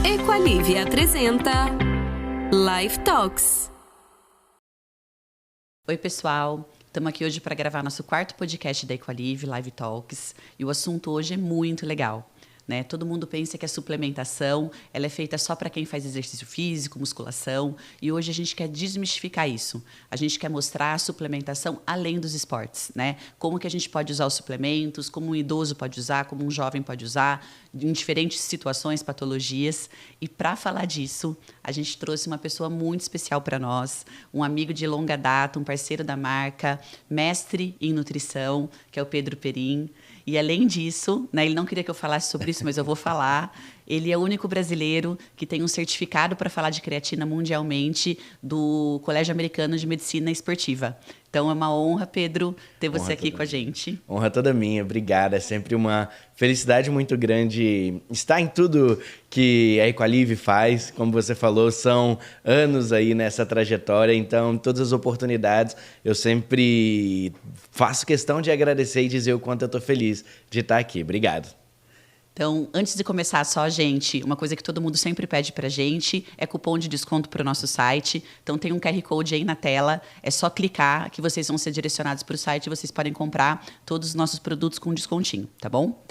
Equalive apresenta Life Talks. Oi, pessoal. Estamos aqui hoje para gravar nosso quarto podcast da Equalive, Live Talks. E o assunto hoje é muito legal. Né? Todo mundo pensa que a suplementação ela é feita só para quem faz exercício físico, musculação. E hoje a gente quer desmistificar isso. A gente quer mostrar a suplementação além dos esportes. Né? Como que a gente pode usar os suplementos, como um idoso pode usar, como um jovem pode usar, em diferentes situações, patologias. E para falar disso, a gente trouxe uma pessoa muito especial para nós, um amigo de longa data, um parceiro da marca, mestre em nutrição, que é o Pedro Perim. E, além disso, né, ele não queria que eu falasse sobre isso, mas eu vou falar. Ele é o único brasileiro que tem um certificado para falar de creatina mundialmente do Colégio Americano de Medicina Esportiva. Então, é uma honra, Pedro, ter você aqui com a gente. Honra toda minha, obrigada. É sempre uma felicidade muito grande estar em tudo que a Equalive faz. Como você falou, são anos aí nessa trajetória, então todas as oportunidades eu sempre faço questão de agradecer e dizer o quanto eu estou feliz de estar aqui. Obrigado. Então, antes de começar só, gente, uma coisa que todo mundo sempre pede pra gente é cupom de desconto para o nosso site. Então, tem um QR Code aí na tela, é só clicar que vocês vão ser direcionados para o site e vocês podem comprar todos os nossos produtos com descontinho, tá bom?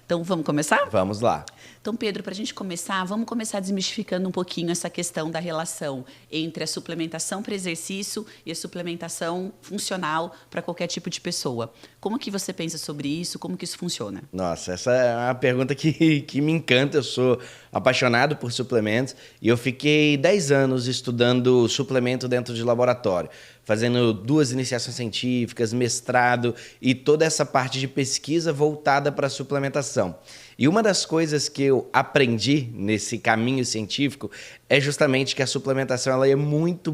Então, vamos começar? Vamos lá. Então, Pedro, para a gente começar, vamos começar desmistificando um pouquinho essa questão da relação entre a suplementação para exercício e a suplementação funcional para qualquer tipo de pessoa. Como que você pensa sobre isso? Como que isso funciona? Nossa, essa é uma pergunta que me encanta. Eu sou apaixonado por suplementos e eu fiquei 10 anos estudando suplemento dentro de laboratório, fazendo 2 iniciações científicas, mestrado e toda essa parte de pesquisa voltada para a suplementação. E uma das coisas que eu aprendi nesse caminho científico é justamente que a suplementação ela é muito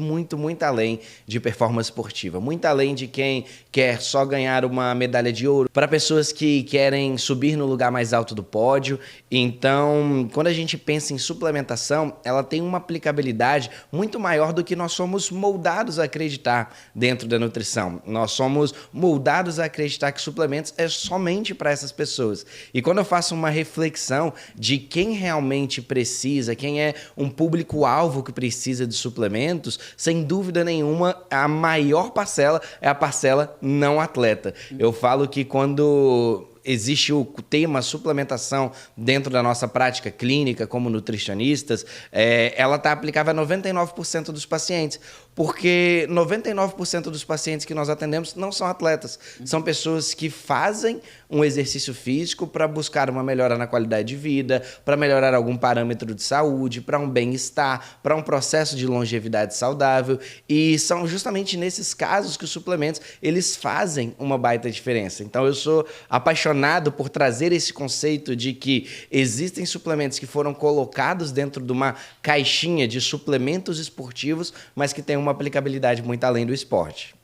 além de performance esportiva, muito além de quem quer só ganhar uma medalha de ouro, para pessoas que querem subir no lugar mais alto do pódio. Então, quando a gente pensa em suplementação, ela tem uma aplicabilidade muito maior do que nós somos moldados a acreditar dentro da nutrição. Nós somos moldados a acreditar que suplementos é somente para essas pessoas. E quando eu faço uma reflexão de quem realmente precisa, quem é um público-alvo que precisa de suplementos, sem dúvida nenhuma, a maior parcela é a parcela não atleta. Eu falo que quando existe o tema suplementação dentro da nossa prática clínica como nutricionistas, ela está aplicável a 99% dos pacientes, porque 99% dos pacientes que nós atendemos não são atletas, são pessoas que fazem um exercício físico para buscar uma melhora na qualidade de vida, para melhorar algum parâmetro de saúde, para um bem-estar, para um processo de longevidade saudável, e são justamente nesses casos que os suplementos eles fazem uma baita diferença. Então eu sou apaixonado por trazer esse conceito de que existem suplementos que foram colocados dentro de uma caixinha de suplementos esportivos, mas que têm uma aplicabilidade muito além do esporte.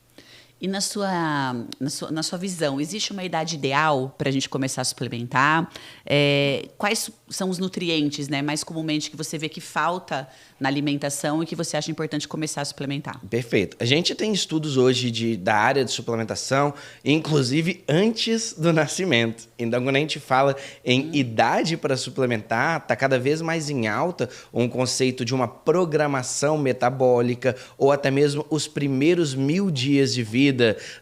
E na sua visão, existe uma idade ideal para a gente começar a suplementar? Quais são os nutrientes, né, mais comumente que você vê que falta na alimentação e que você acha importante começar a suplementar? Perfeito. A gente tem estudos hoje da área de suplementação, inclusive antes do nascimento. Então, quando a gente fala em idade para suplementar, está cada vez mais em alta um conceito de uma programação metabólica ou até mesmo os primeiros 1000 dias de vida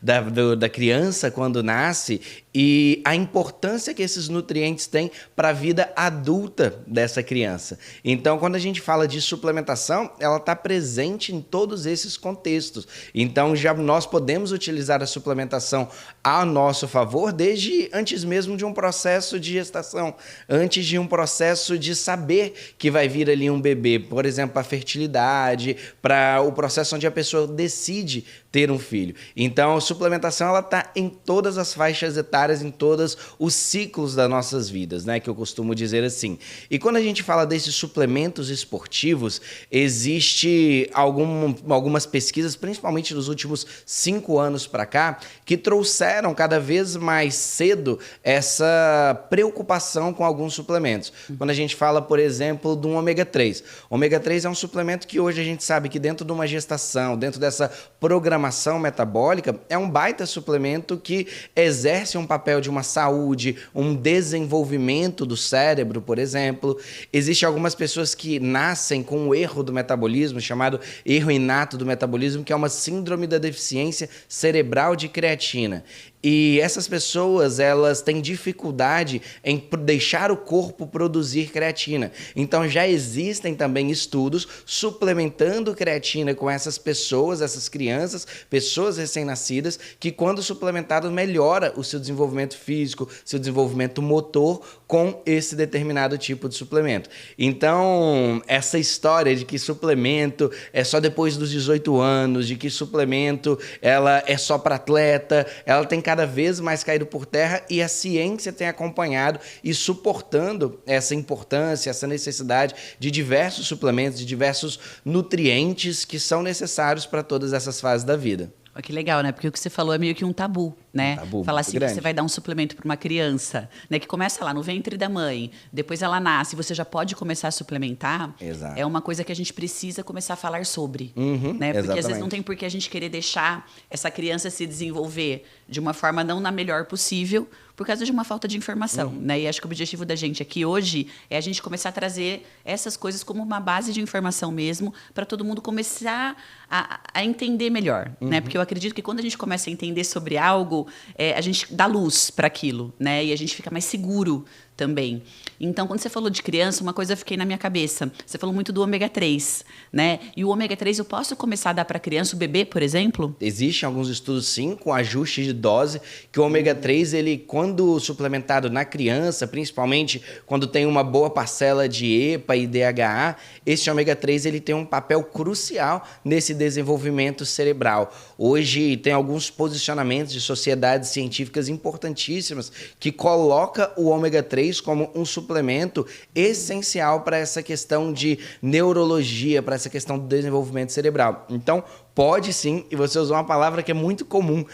da criança quando nasce e a importância que esses nutrientes têm para a vida adulta dessa criança. Então, quando a gente fala de suplementação, ela está presente em todos esses contextos. Então, já nós podemos utilizar a suplementação a nosso favor desde antes mesmo de um processo de gestação, antes de um processo de saber que vai vir ali um bebê, por exemplo, a fertilidade, para o processo onde a pessoa decide ter um filho. Então, a suplementação ela está em todas as faixas etárias, em todos os ciclos das nossas vidas, né? Que eu costumo dizer assim. E quando a gente fala desses suplementos esportivos, existe algumas pesquisas, principalmente nos últimos 5 anos para cá, que trouxeram cada vez mais cedo essa preocupação com alguns suplementos. Quando a gente fala, por exemplo, do ômega 3. O ômega 3 é um suplemento que hoje a gente sabe que dentro de uma gestação, dentro dessa programação metabólica, é um baita suplemento que exerce um papel de uma saúde, um desenvolvimento do cérebro, por exemplo. Existem algumas pessoas que nascem com um erro do metabolismo, chamado erro inato do metabolismo, que é uma síndrome da deficiência cerebral de creatina. E essas pessoas, elas têm dificuldade em deixar o corpo produzir creatina. Então, já existem também estudos suplementando creatina com essas pessoas, essas crianças, pessoas recém-nascidas, que quando suplementado melhora o seu desenvolvimento físico, seu desenvolvimento motor com esse determinado tipo de suplemento. Então, essa história de que suplemento é só depois dos 18 anos, de que suplemento ela é só para atleta, ela tem cada vez mais caído por terra e a ciência tem acompanhado e suportando essa importância, essa necessidade de diversos suplementos, de diversos nutrientes que são necessários para todas essas fases da vida. Olha que legal, né? Porque o que você falou é meio que um tabu, né? Falar assim, que você vai dar um suplemento para uma criança, né? Que começa lá no ventre da mãe, depois ela nasce, você já pode começar a suplementar. Exato. É uma coisa que a gente precisa começar a falar sobre, né? Porque exatamente. às vezes não tem por que a gente querer deixar essa criança se desenvolver de uma forma não na melhor possível, por causa de uma falta de informação, né? E acho que o objetivo da gente aqui hoje é a gente começar a trazer essas coisas como uma base de informação mesmo, para todo mundo começar a entender melhor, né? Porque eu acredito que quando a gente começa a entender sobre algo, a gente dá luz para aquilo, né? E a gente fica mais seguro também. Então, quando você falou de criança, uma coisa eu fiquei na minha cabeça. Você falou muito do ômega 3, né? E o ômega 3 eu posso começar a dar para criança, o bebê, por exemplo? Existem alguns estudos, sim, com ajuste de dose, que o ômega 3, ele, quando suplementado na criança, principalmente quando tem uma boa parcela de EPA e DHA, esse ômega 3 ele tem um papel crucial nesse desenvolvimento cerebral. Hoje tem alguns posicionamentos de sociedades científicas importantíssimas que coloca o ômega 3 como um suplemento essencial para essa questão de neurologia, para essa questão do desenvolvimento cerebral. Então, pode sim, e você usou uma palavra que é muito comum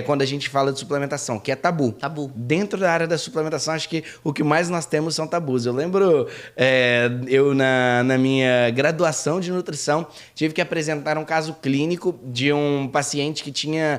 quando a gente fala de suplementação, que é tabu. Tabu. Dentro da área da suplementação, acho que o que mais nós temos são tabus. Eu lembro, eu na minha graduação de nutrição, tive que apresentar um caso clínico de um paciente que tinha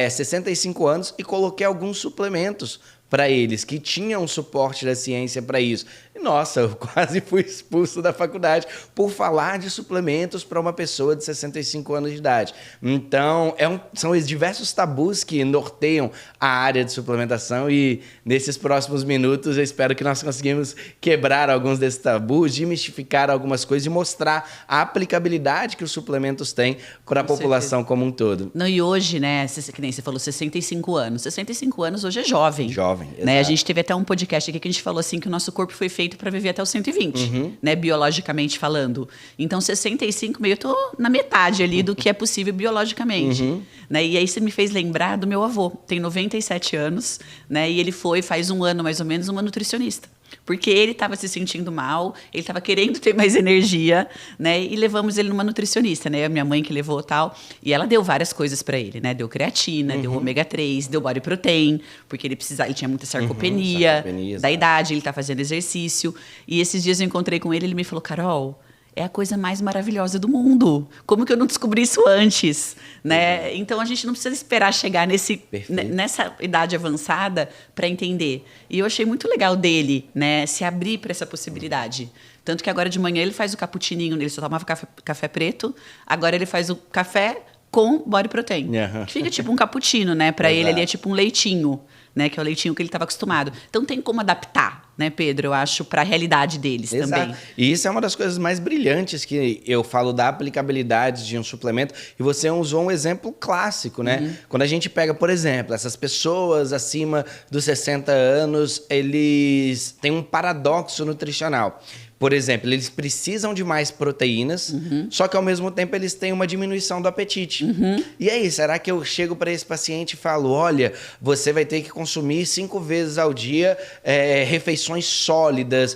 65 anos e coloquei alguns suplementos para eles, que tinham um suporte da ciência para isso. E, nossa, eu quase fui expulso da faculdade por falar de suplementos para uma pessoa de 65 anos de idade. Então, são diversos tabus que norteiam a área de suplementação e nesses próximos minutos eu espero que nós conseguimos quebrar alguns desses tabus, desmistificar algumas coisas e mostrar a aplicabilidade que os suplementos têm para a população como um todo. Não, e hoje, né, que nem você falou, 65 anos. 65 anos hoje é jovem. Jovem. Né? A gente teve até um podcast aqui que a gente falou assim que o nosso corpo foi feito para viver até os 120, né? Biologicamente falando. Então, 65, meio eu tô na metade ali do que é possível biologicamente. Né? E aí você me fez lembrar do meu avô, tem 97 anos, né? E ele faz um ano mais ou menos, uma nutricionista. Porque ele estava se sentindo mal, ele estava querendo ter mais energia, né? E levamos ele numa nutricionista, né? A minha mãe que levou tal. E ela deu várias coisas para ele, né? Deu creatina, deu ômega 3, deu body protein, porque ele tinha muita sarcopenia, da idade, ele tá fazendo exercício. E esses dias eu encontrei com ele, ele me falou, Carol, é a coisa mais maravilhosa do mundo. Como que eu não descobri isso antes? Né? Então, a gente não precisa esperar chegar nessa idade avançada para entender. E eu achei muito legal dele, né, se abrir para essa possibilidade. Tanto que agora de manhã ele faz o cappuccininho, ele só tomava café preto, agora ele faz o café com body protein. Que fica tipo um cappuccino, né? Para ele ali é tipo um leitinho, né? Que é o leitinho que ele estava acostumado. Então tem como adaptar, né, Pedro? Eu acho, para a realidade deles também. E isso é uma das coisas mais brilhantes que eu falo da aplicabilidade de um suplemento. E você usou um exemplo clássico, né? Quando a gente pega, por exemplo, essas pessoas acima dos 60 anos, eles têm um paradoxo nutricional. Por exemplo, eles precisam de mais proteínas, só que ao mesmo tempo eles têm uma diminuição do apetite. E aí, será que eu chego para esse paciente e falo, olha, você vai ter que consumir 5 vezes ao dia refeições sólidas,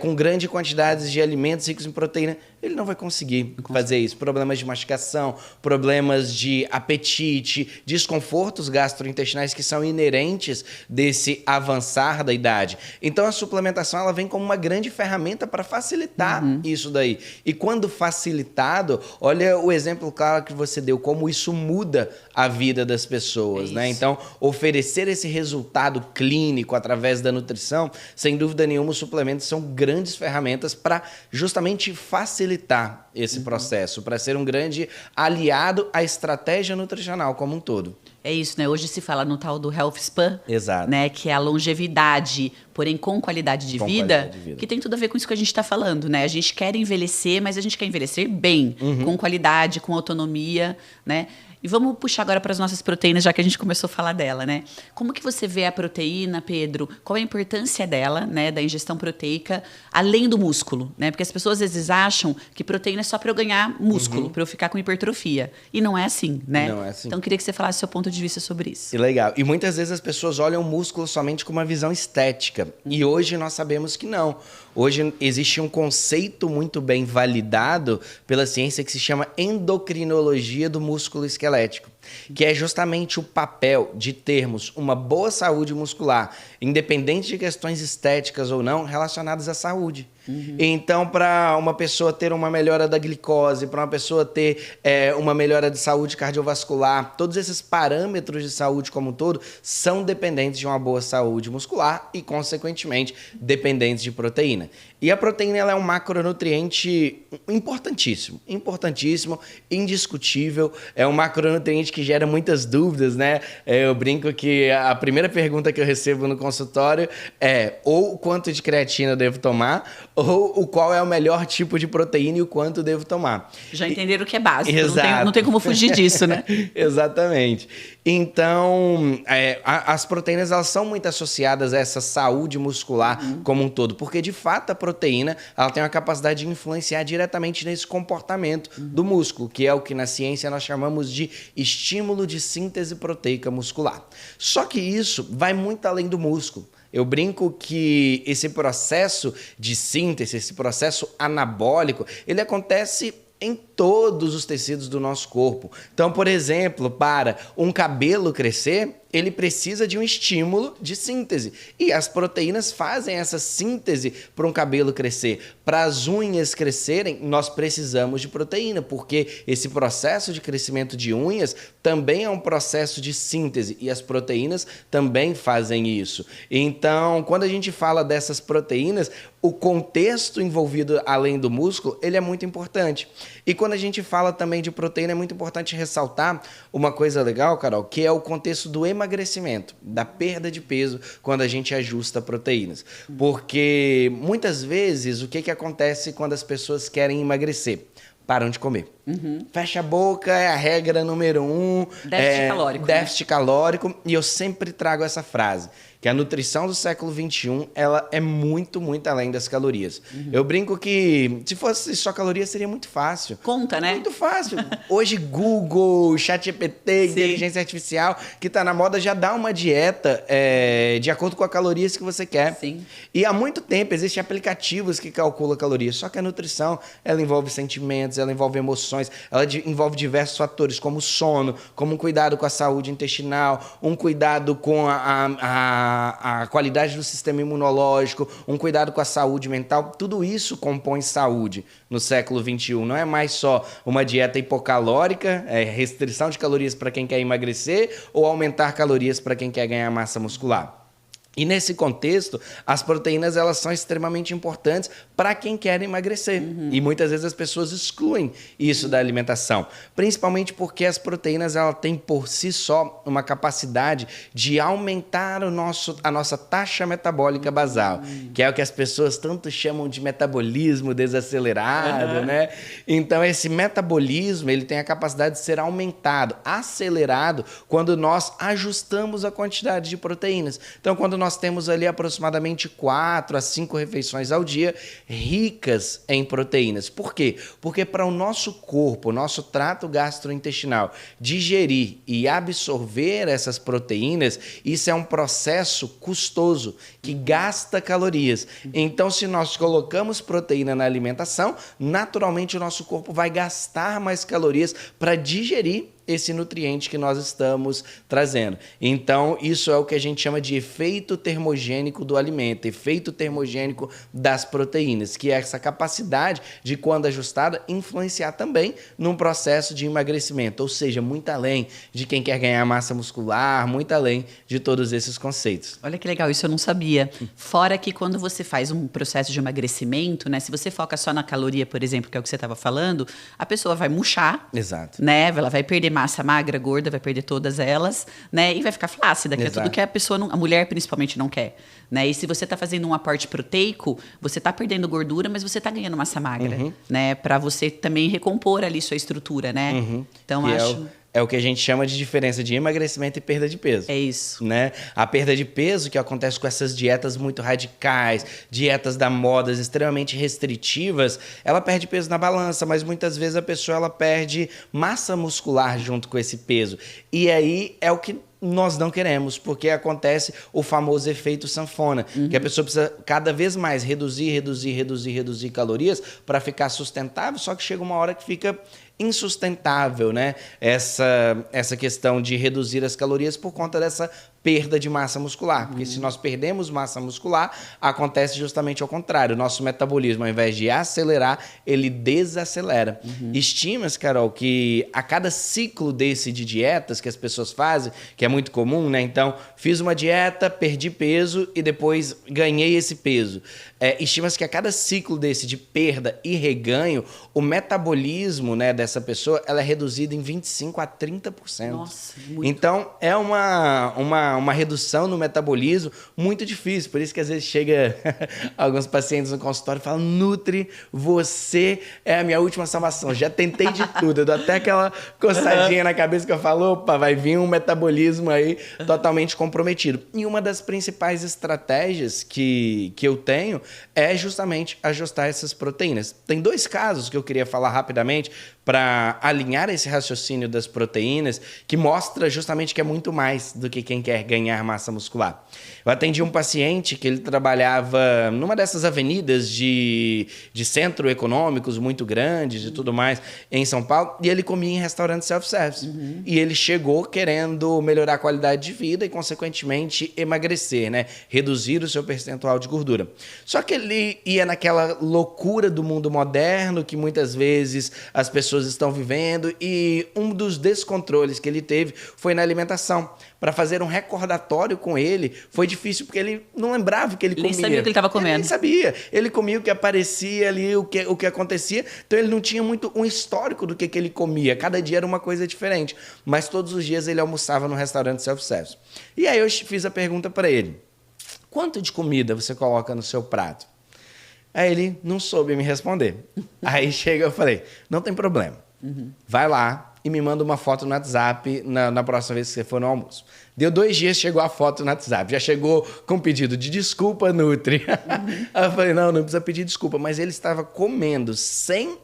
com grande quantidade de alimentos ricos em proteína? Ele não vai conseguir fazer isso. Problemas de mastigação, problemas de apetite, desconfortos gastrointestinais que são inerentes desse avançar da idade. Então, a suplementação ela vem como uma grande ferramenta para facilitar isso daí. E quando facilitado, olha o exemplo claro que você deu, como isso muda a vida das pessoas, né? Então, oferecer esse resultado clínico através da nutrição, sem dúvida nenhuma, os suplementos são grandes ferramentas para justamente facilitar esse processo, para ser um grande aliado à estratégia nutricional como um todo. É isso, né? Hoje se fala no tal do Health Span, Exato. né? Que é a longevidade, porém com qualidade de vida, que tem tudo a ver com isso que a gente está falando, né? A gente quer envelhecer, mas a gente quer envelhecer bem, com qualidade, com autonomia, né? E vamos puxar agora para as nossas proteínas, já que a gente começou a falar dela, né? Como que você vê a proteína, Pedro? Qual a importância dela, né, da ingestão proteica, além do músculo, né? Porque as pessoas às vezes acham que proteína é só para eu ganhar músculo, para eu ficar com hipertrofia. E não é assim, né? Não é assim. Então, eu queria que você falasse seu ponto de vista sobre isso. E legal. E muitas vezes as pessoas olham o músculo somente com uma visão estética. E hoje nós sabemos que não. Hoje existe um conceito muito bem validado pela ciência que se chama endocrinologia do músculo esquelético, que é justamente o papel de termos uma boa saúde muscular, independente de questões estéticas ou não, relacionadas à saúde. Então, para uma pessoa ter uma melhora da glicose, para uma pessoa ter uma melhora de saúde cardiovascular, todos esses parâmetros de saúde como um todo são dependentes de uma boa saúde muscular e, consequentemente, dependentes de proteína. E a proteína ela é um macronutriente importantíssimo, indiscutível. É um macronutriente que gera muitas dúvidas, né? Eu brinco que a primeira pergunta que eu recebo no consultório é ou quanto de creatina eu devo tomar, ou o qual é o melhor tipo de proteína e o quanto eu devo tomar. Já entenderam que é básico, Exato. Não tem como fugir disso, né? Exatamente. Então, as proteínas elas são muito associadas a essa saúde muscular como um todo, porque de fato a proteína ela tem a capacidade de influenciar diretamente nesse comportamento do músculo, que é o que na ciência nós chamamos de estímulo de síntese proteica muscular. Só que isso vai muito além do músculo. Eu brinco que esse processo de síntese, esse processo anabólico, ele acontece em todos os tecidos do nosso corpo. Então, por exemplo, para um cabelo crescer, ele precisa de um estímulo de síntese. E as proteínas fazem essa síntese para um cabelo crescer. Para as unhas crescerem, nós precisamos de proteína, porque esse processo de crescimento de unhas também é um processo de síntese. E as proteínas também fazem isso. Então, quando a gente fala dessas proteínas, o contexto envolvido além do músculo, ele é muito importante. E quando a gente fala também de proteína, é muito importante ressaltar uma coisa legal, Carol, que é o contexto do emagrecimento, da perda de peso, quando a gente ajusta proteínas. Porque muitas vezes, o que acontece quando as pessoas querem emagrecer? Param de comer. Fecha a boca, é a regra número 1. Déficit calórico. Déficit calórico. E eu sempre trago essa frase, que a nutrição do século XXI, ela é muito, muito além das calorias. Eu brinco que se fosse só calorias, seria muito fácil. Conta, né? Muito fácil. Hoje, Google, ChatGPT, inteligência artificial, que está na moda, já dá uma dieta de acordo com as calorias que você quer. Sim. E há muito tempo existem aplicativos que calculam calorias, só que a nutrição, ela envolve sentimentos, ela envolve emoções, ela envolve diversos fatores, como sono, como um cuidado com a saúde intestinal, um cuidado com a qualidade do sistema imunológico, um cuidado com a saúde mental. Tudo isso compõe saúde no século XXI. Não é mais só uma dieta hipocalórica, restrição de calorias para quem quer emagrecer ou aumentar calorias para quem quer ganhar massa muscular. E nesse contexto, as proteínas elas são extremamente importantes para quem quer emagrecer. E muitas vezes as pessoas excluem isso da alimentação, principalmente porque as proteínas ela têm por si só uma capacidade de aumentar a nossa taxa metabólica basal, que é o que as pessoas tanto chamam de metabolismo desacelerado, né? Então esse metabolismo ele tem a capacidade de ser aumentado, acelerado, quando nós ajustamos a quantidade de proteínas. Então quando nós temos ali aproximadamente 4 a 5 refeições ao dia ricas em proteínas. Por quê? Porque para o nosso corpo, o nosso trato gastrointestinal digerir e absorver essas proteínas, isso é um processo custoso, que gasta calorias. Então, se nós colocamos proteína na alimentação, naturalmente o nosso corpo vai gastar mais calorias para digerir esse nutriente que nós estamos trazendo. Então, isso é o que a gente chama de efeito termogênico do alimento, efeito termogênico das proteínas, que é essa capacidade de, quando ajustada, influenciar também num processo de emagrecimento, ou seja, muito além de quem quer ganhar massa muscular, muito além de todos esses conceitos. Olha que legal, isso eu não sabia. Fora que quando você faz um processo de emagrecimento, né, se você foca só na caloria, por exemplo, que é o que você estava falando, a pessoa vai murchar. Exato. Né? Ela vai perder massa magra, gorda, vai perder todas elas, né? E vai ficar flácida, que Exato. é tudo que a pessoa, a mulher principalmente, não quer. Né? E se você está fazendo um aporte proteico, você está perdendo gordura, mas você está ganhando massa magra, né? Para você também recompor ali sua estrutura, né? Então, Que acho... é o que a gente chama de diferença de emagrecimento e perda de peso. É isso. Né? A perda de peso que acontece com essas dietas muito radicais, dietas da moda extremamente restritivas, ela perde peso na balança, mas muitas vezes a pessoa ela perde massa muscular junto com esse peso. E aí é o que nós não queremos, porque acontece o famoso efeito sanfona, que a pessoa precisa cada vez mais reduzir calorias para ficar sustentável, só que chega uma hora que fica insustentável, né? Essa questão de reduzir as calorias por conta dessa perda de massa muscular. Porque se nós perdemos massa muscular, acontece justamente ao contrário. O nosso metabolismo, ao invés de acelerar, ele desacelera. Estima-se, Carol, que a cada ciclo desse de dietas que as pessoas fazem, que é muito comum, né? Então, fiz uma dieta, perdi peso e depois ganhei esse peso. Estima-se que a cada ciclo desse de perda e reganho, o metabolismo, né, dessa pessoa ela é reduzido em 25% a 30%. Nossa, muito. Então, é uma redução no metabolismo muito difícil. Por isso que às vezes chega alguns pacientes no consultório e falam: Nutri, você é a minha última salvação. Já tentei de tudo. Eu dou até aquela coçadinha na cabeça que eu falo: opa, vai vir um metabolismo aí totalmente comprometido. E uma das principais estratégias que eu tenho é justamente ajustar essas proteínas. Tem 2 casos que eu queria falar rapidamente para alinhar esse raciocínio das proteínas, que mostra justamente que é muito mais do que quem quer ganhar massa muscular. Eu atendi um paciente que ele trabalhava numa dessas avenidas de centro econômicos muito grandes e tudo mais em São Paulo, e ele comia em restaurante self-service. E ele chegou querendo melhorar a qualidade de vida e, consequentemente, emagrecer, né? Reduzir o seu percentual de gordura. Só que ele ia naquela loucura do mundo moderno que muitas vezes as pessoas estão vivendo, e um dos descontroles que ele teve foi na alimentação. Para fazer um recordatório com ele, foi difícil, porque ele não lembrava o que ele comia. Ele sabia o que ele estava comendo. Ele nem sabia. Ele comia o que aparecia ali, o que acontecia. Então, ele não tinha muito um histórico do que ele comia. Cada dia era uma coisa diferente. Mas todos os dias ele almoçava no restaurante self-service. E aí eu fiz a pergunta para ele: quanto de comida você coloca no seu prato? Aí ele não soube me responder. Aí chega, eu falei: não tem problema. Vai lá e me manda uma foto no WhatsApp na próxima vez que você for no almoço. Deu 2 dias, chegou a foto no WhatsApp. Já chegou com pedido de desculpa, Nutri. Aí eu falei: não precisa pedir desculpa. Mas ele estava comendo, sem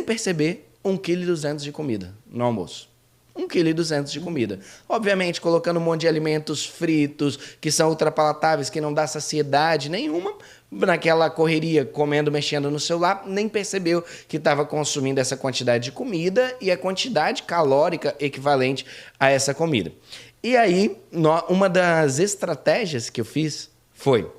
perceber, 1,2 kg de comida no almoço. 1,2 kg de comida. Obviamente, colocando um monte de alimentos fritos, que são ultrapalatáveis, que não dá saciedade nenhuma. Naquela correria, comendo, mexendo no celular, nem percebeu que estava consumindo essa quantidade de comida e a quantidade calórica equivalente a essa comida. E aí, uma das estratégias que eu fiz foi: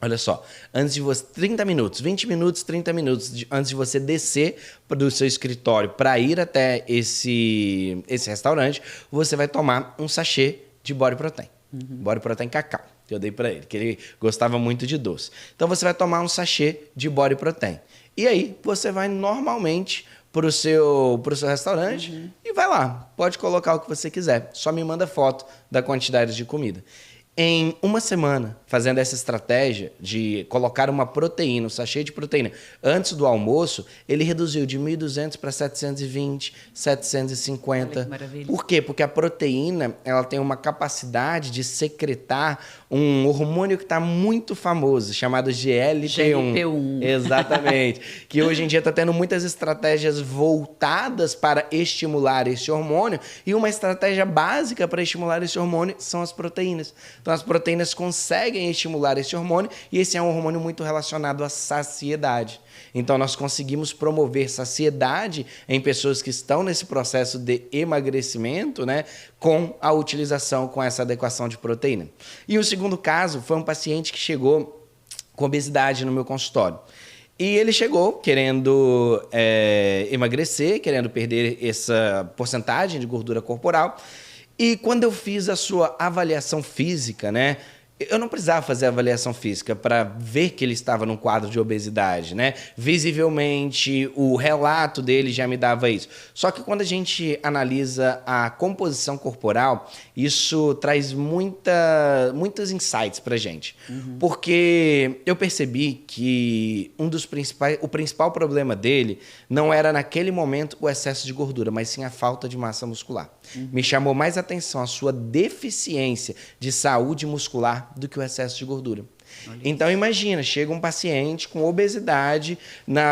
olha só, antes de você, 30 minutos, 20 minutos, 30 minutos, antes de você descer do seu escritório para ir até esse restaurante, você vai tomar um sachê de Body Protein. Body Protein Cacau, que eu dei para ele, que ele gostava muito de doce. Então, você vai tomar um sachê de Body Protein. E aí, você vai normalmente pro seu restaurante e vai lá. Pode colocar o que você quiser. Só me manda foto da quantidade de comida. Em uma semana, fazendo essa estratégia de colocar uma proteína, um sachê de proteína, antes do almoço, ele reduziu de 1.200 para 720, 750. Olha que maravilha. Por quê? Porque a proteína ela tem uma capacidade de secretar um hormônio que está muito famoso, chamado GLP-1. GLP-1. Exatamente. Que hoje em dia está tendo muitas estratégias voltadas para estimular esse hormônio, e uma estratégia básica para estimular esse hormônio são as proteínas. Então, as proteínas conseguem estimular esse hormônio e esse é um hormônio muito relacionado à saciedade. Então, nós conseguimos promover saciedade em pessoas que estão nesse processo de emagrecimento, né, com a utilização, com essa adequação de proteína. E o segundo caso foi um paciente que chegou com obesidade no meu consultório. E ele chegou querendo emagrecer, querendo perder essa porcentagem de gordura corporal. E quando eu fiz a sua avaliação física, né? Eu não precisava fazer a avaliação física para ver que ele estava num quadro de obesidade, né? Visivelmente, o relato dele já me dava isso. Só que quando a gente analisa a composição corporal, isso traz muitos insights para a gente. Porque eu percebi que o principal problema dele não era naquele momento o excesso de gordura, mas sim a falta de massa muscular. Me chamou mais atenção a sua deficiência de saúde muscular do que o excesso de gordura. Então, imagina, chega um paciente com obesidade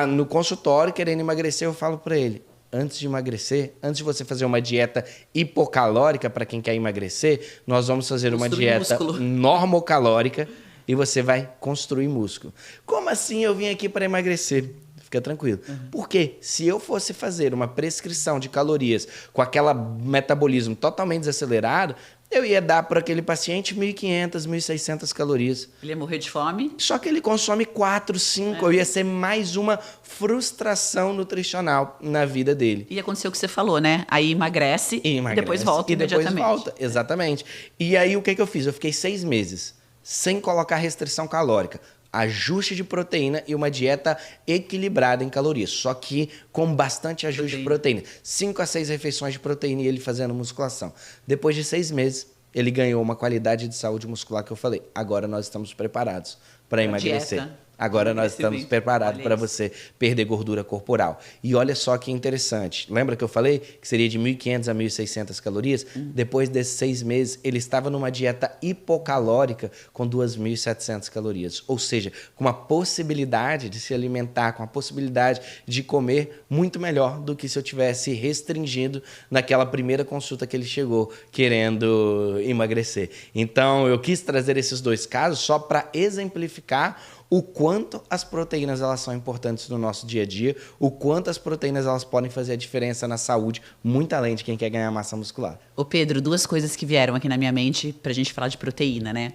no consultório querendo emagrecer, eu falo para ele, antes de emagrecer, antes de você fazer uma dieta hipocalórica para quem quer emagrecer, nós vamos fazer uma dieta normocalórica e você vai construir músculo. Como assim eu vim aqui para emagrecer? Fica tranquilo. Porque se eu fosse fazer uma prescrição de calorias com aquele metabolismo totalmente desacelerado, eu ia dar para aquele paciente 1.500, 1.600 calorias. Ele ia morrer de fome? Só que ele consome 4, 5. Eu ia ser mais uma frustração nutricional na vida dele. E aconteceu o que você falou, né? Aí emagrece e depois volta imediatamente. Depois volta, exatamente. E aí o que eu fiz? Eu fiquei 6 meses sem colocar restrição calórica. Ajuste de proteína e uma dieta equilibrada em calorias, só que com bastante ajuste de proteína. 5 a 6 refeições de proteína e ele fazendo musculação. Depois de 6 meses, ele ganhou uma qualidade de saúde muscular que eu falei. Agora nós estamos preparados para emagrecer. Dieta. Agora nós estamos preparados para você perder gordura corporal. E olha só que interessante. Lembra que eu falei que seria de 1.500 a 1.600 calorias? Depois desses 6 meses, ele estava numa dieta hipocalórica com 2.700 calorias. Ou seja, com uma possibilidade de se alimentar, com a possibilidade de comer muito melhor do que se eu tivesse restringido naquela primeira consulta que ele chegou querendo emagrecer. Então, eu quis trazer esses 2 casos só para exemplificar o quanto as proteínas elas são importantes no nosso dia a dia, o quanto as proteínas elas podem fazer a diferença na saúde, muito além de quem quer ganhar massa muscular. Ô Pedro, 2 coisas que vieram aqui na minha mente pra gente falar de proteína, né?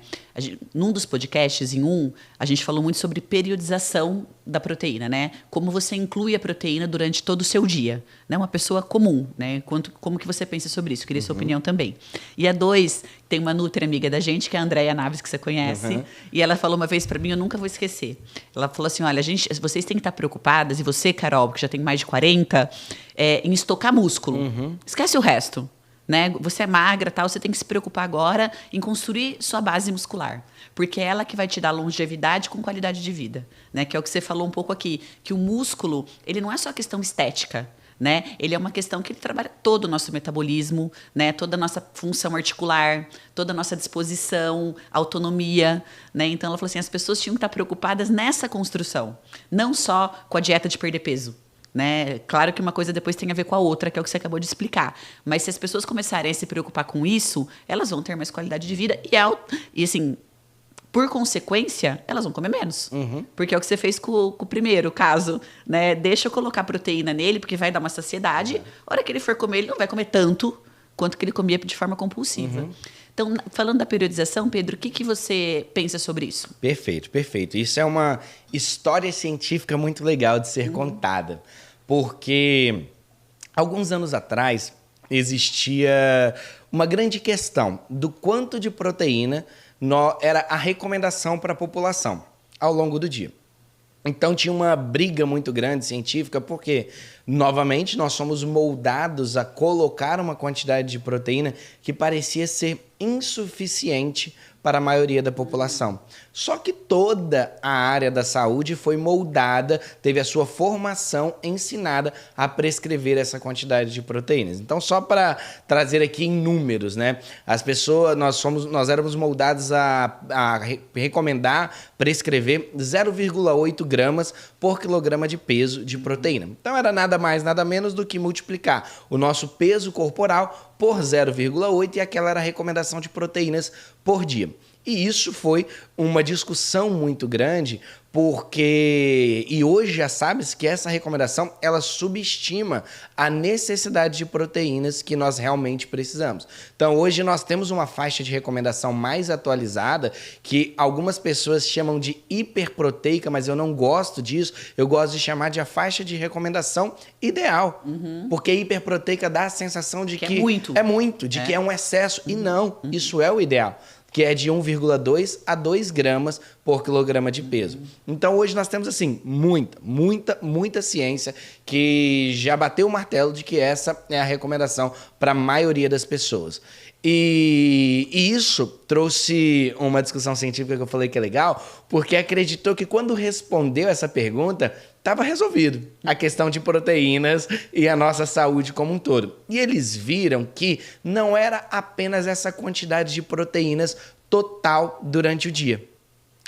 Num dos podcasts, a gente falou muito sobre periodização da proteína, né? Como você inclui a proteína durante todo o seu dia, né? Uma pessoa comum, né? Como que você pensa sobre isso? Queria sua opinião também. E a 2, tem uma nutri amiga da gente, que é a Andréia Naves, que você conhece, e ela falou uma vez pra mim, eu nunca vou esquecer. Ela falou assim, olha, vocês têm que estar preocupadas, e você, Carol, que já tem mais de 40, em estocar músculo. Esquece o resto. Né? Você é magra, tal, você tem que se preocupar agora em construir sua base muscular, porque é ela que vai te dar longevidade com qualidade de vida, né? Que é o que você falou um pouco aqui, que o músculo, ele não é só questão estética, né? Ele é uma questão que ele trabalha todo o nosso metabolismo, né? Toda a nossa função articular, toda a nossa disposição, autonomia, né? Então ela falou assim, as pessoas tinham que estar preocupadas nessa construção, não só com a dieta de perder peso. Né? Claro que uma coisa depois tem a ver com a outra, que é o que você acabou de explicar. Mas se as pessoas começarem a se preocupar com isso, elas vão ter mais qualidade de vida e assim, por consequência, elas vão comer menos. Porque é o que você fez com o primeiro caso, né? Deixa eu colocar proteína nele, porque vai dar uma saciedade. A hora que ele for comer, ele não vai comer tanto quanto que ele comia de forma compulsiva. Então, falando da periodização, Pedro, o que você pensa sobre isso? Perfeito, perfeito. Isso é uma história científica muito legal de ser contada. Porque alguns anos atrás existia uma grande questão do quanto de proteína era a recomendação para a população ao longo do dia. Então tinha uma briga muito grande científica, porque, novamente, nós somos moldados a colocar uma quantidade de proteína que parecia ser insuficiente para a maioria da população. Só que toda a área da saúde foi moldada, teve a sua formação ensinada a prescrever essa quantidade de proteínas. Então, só para trazer aqui em números, né? As pessoas, nós éramos moldados a recomendar, prescrever 0,8 gramas por quilograma de peso de proteína. Então, era nada mais, nada menos do que multiplicar o nosso peso corporal por 0,8 e aquela era a recomendação de proteínas por dia. E isso foi uma discussão muito grande, porque... E hoje já sabe-se que essa recomendação, ela subestima a necessidade de proteínas que nós realmente precisamos. Então, hoje nós temos uma faixa de recomendação mais atualizada, que algumas pessoas chamam de hiperproteica, mas eu não gosto disso. Eu gosto de chamar de a faixa de recomendação ideal. Porque hiperproteica dá a sensação de que é muito. É muito, de que é um excesso. E não, isso é o ideal, que é de 1,2 a 2 gramas por quilograma de peso. Então, hoje nós temos, assim, muita ciência que já bateu o martelo de que essa é a recomendação para a maioria das pessoas. E isso trouxe uma discussão científica que eu falei que é legal, porque acreditou que quando respondeu essa pergunta, estava resolvido a questão de proteínas e a nossa saúde como um todo. E eles viram que não era apenas essa quantidade de proteínas total durante o dia,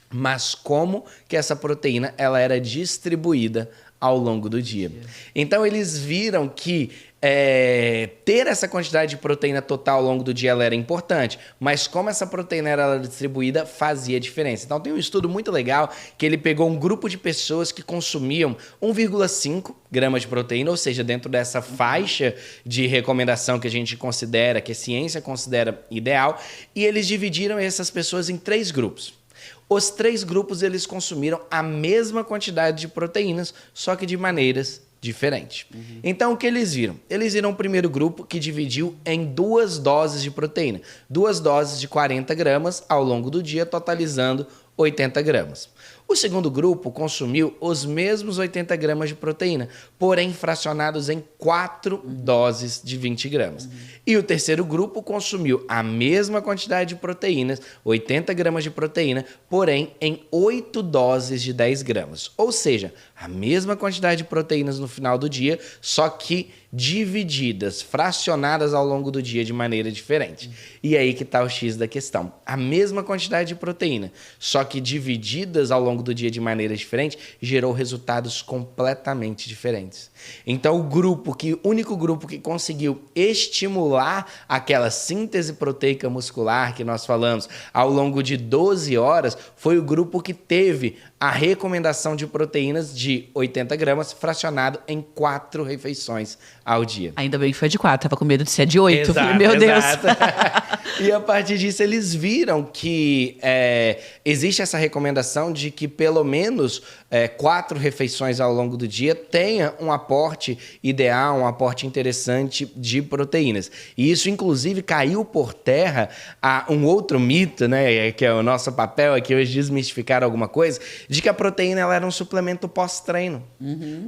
mas como que essa proteína ela era distribuída ao longo do dia. Então, eles viram que ter essa quantidade de proteína total ao longo do dia ela era importante, mas como essa proteína era distribuída fazia diferença. Então, tem um estudo muito legal que ele pegou um grupo de pessoas que consumiam 1,5 gramas de proteína, ou seja, dentro dessa faixa de recomendação que a gente considera, que a ciência considera ideal, e eles dividiram essas pessoas em 3 grupos. Os 3 grupos eles consumiram a mesma quantidade de proteínas, só que de maneiras diferentes. Então, o que eles viram? Eles viram o primeiro grupo que dividiu em 2 doses de proteína. 2 doses de 40 gramas ao longo do dia, totalizando 80 gramas. O segundo grupo consumiu os mesmos 80 gramas de proteína, porém fracionados em 4 doses de 20 gramas. E o terceiro grupo consumiu a mesma quantidade de proteínas, 80 gramas de proteína, porém em 8 doses de 10 gramas. Ou seja, a mesma quantidade de proteínas no final do dia, só que divididas, fracionadas ao longo do dia de maneira diferente. E aí que está o X da questão. A mesma quantidade de proteína, só que divididas ao longo do dia de maneira diferente, gerou resultados completamente diferentes. Então, o único grupo que conseguiu estimular aquela síntese proteica muscular que nós falamos ao longo de 12 horas foi o grupo que teve a recomendação de proteínas de 80 gramas fracionado em 4 refeições ao dia. Ainda bem que foi de 4, tava com medo de ser de 8. Exato, meu Deus. E a partir disso eles viram que existe essa recomendação de que pelo menos 4 refeições ao longo do dia tenha um aporte ideal, um aporte interessante de proteínas. E isso inclusive caiu por terra a um outro mito, né, que é o nosso papel aqui hoje desmistificar alguma coisa, de que a proteína ela era um suplemento pós-treino.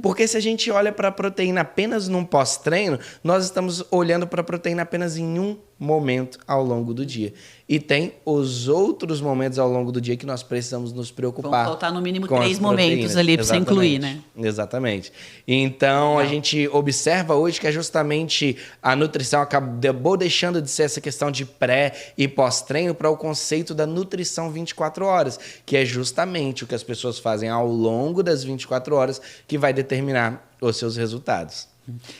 Porque se a gente olha para a proteína apenas num pós-treino, nós estamos olhando para a proteína apenas em um momento ao longo do dia. E tem os outros momentos ao longo do dia que nós precisamos nos preocupar. Vão faltar no mínimo 3 momentos ali para você incluir, né? Exatamente. Então, a gente observa hoje que é justamente a nutrição acabou deixando de ser essa questão de pré e pós-treino para o conceito da nutrição 24 horas, que é justamente o que as pessoas fazem ao longo das 24 horas que vai determinar os seus resultados.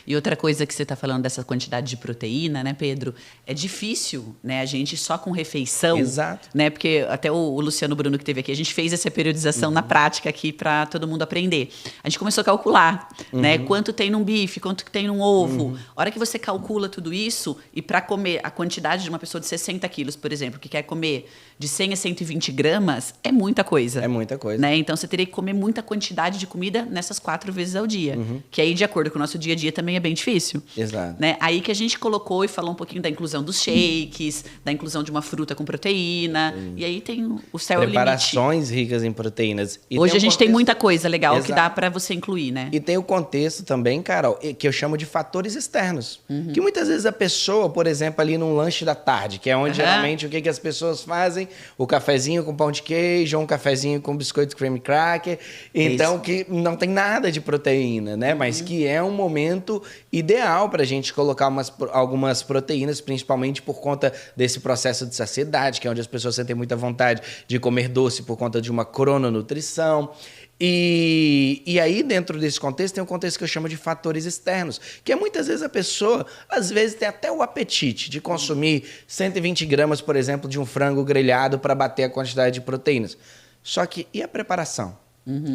E outra coisa que você está falando dessa quantidade de proteína, né, Pedro? É difícil, né? A gente só com refeição. Exato. Né? Porque até o Luciano Bruno que esteve aqui, a gente fez essa periodização na prática aqui para todo mundo aprender. A gente começou a calcular, né? Quanto tem num bife, quanto tem num ovo. A hora que você calcula tudo isso, e para comer a quantidade de uma pessoa de 60 quilos, por exemplo, que quer comer de 100 a 120 gramas, é muita coisa. É muita coisa. Né? Então, você teria que comer muita quantidade de comida nessas 4 vezes ao dia. Que aí, de acordo com o nosso dia a dia, também é bem difícil. Exato. Né? Aí que a gente colocou e falou um pouquinho da inclusão dos shakes, da inclusão de uma fruta com proteína. E aí tem o céu limite. Preparações ricas em proteínas. E hoje a gente tem muita coisa legal que dá para você incluir, né? E tem o contexto também, Carol, que eu chamo de fatores externos. Que muitas vezes a pessoa, por exemplo, ali num lanche da tarde, que é onde geralmente o que as pessoas fazem? O cafezinho com pão de queijo, ou um cafezinho com biscoito creme cracker. Então, que não tem nada de proteína, né? Mas que é um momento ideal para a gente colocar algumas proteínas, principalmente por conta desse processo de saciedade, que é onde as pessoas sentem muita vontade de comer doce por conta de uma crononutrição. E aí, dentro desse contexto, tem um contexto que eu chamo de fatores externos, que é muitas vezes a pessoa, às vezes, tem até o apetite de consumir 120 gramas, por exemplo, de um frango grelhado para bater a quantidade de proteínas. Só que, e a preparação?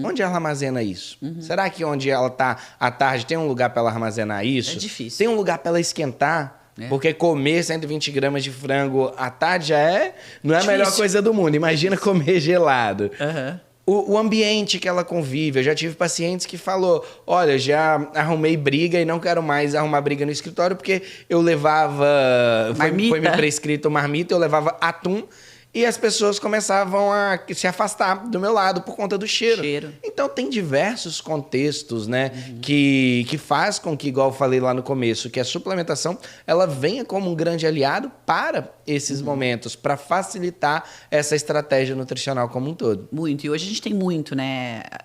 Onde ela armazena isso? Será que onde ela está à tarde tem um lugar para ela armazenar isso? É difícil. Tem um lugar para ela esquentar? Porque comer 120 gramas de frango à tarde já não é a melhor coisa do mundo. Imagina comer gelado. O ambiente que ela convive. Eu já tive pacientes que falou, olha, já arrumei briga e não quero mais arrumar briga no escritório porque eu levava... Foi me prescrito marmita, eu levava atum. E as pessoas começavam a se afastar do meu lado por conta do cheiro. Então, tem diversos contextos, né? Que faz com que, igual eu falei lá no começo, que a suplementação, ela venha como um grande aliado para esses momentos, para facilitar essa estratégia nutricional como um todo. Muito. E hoje a gente tem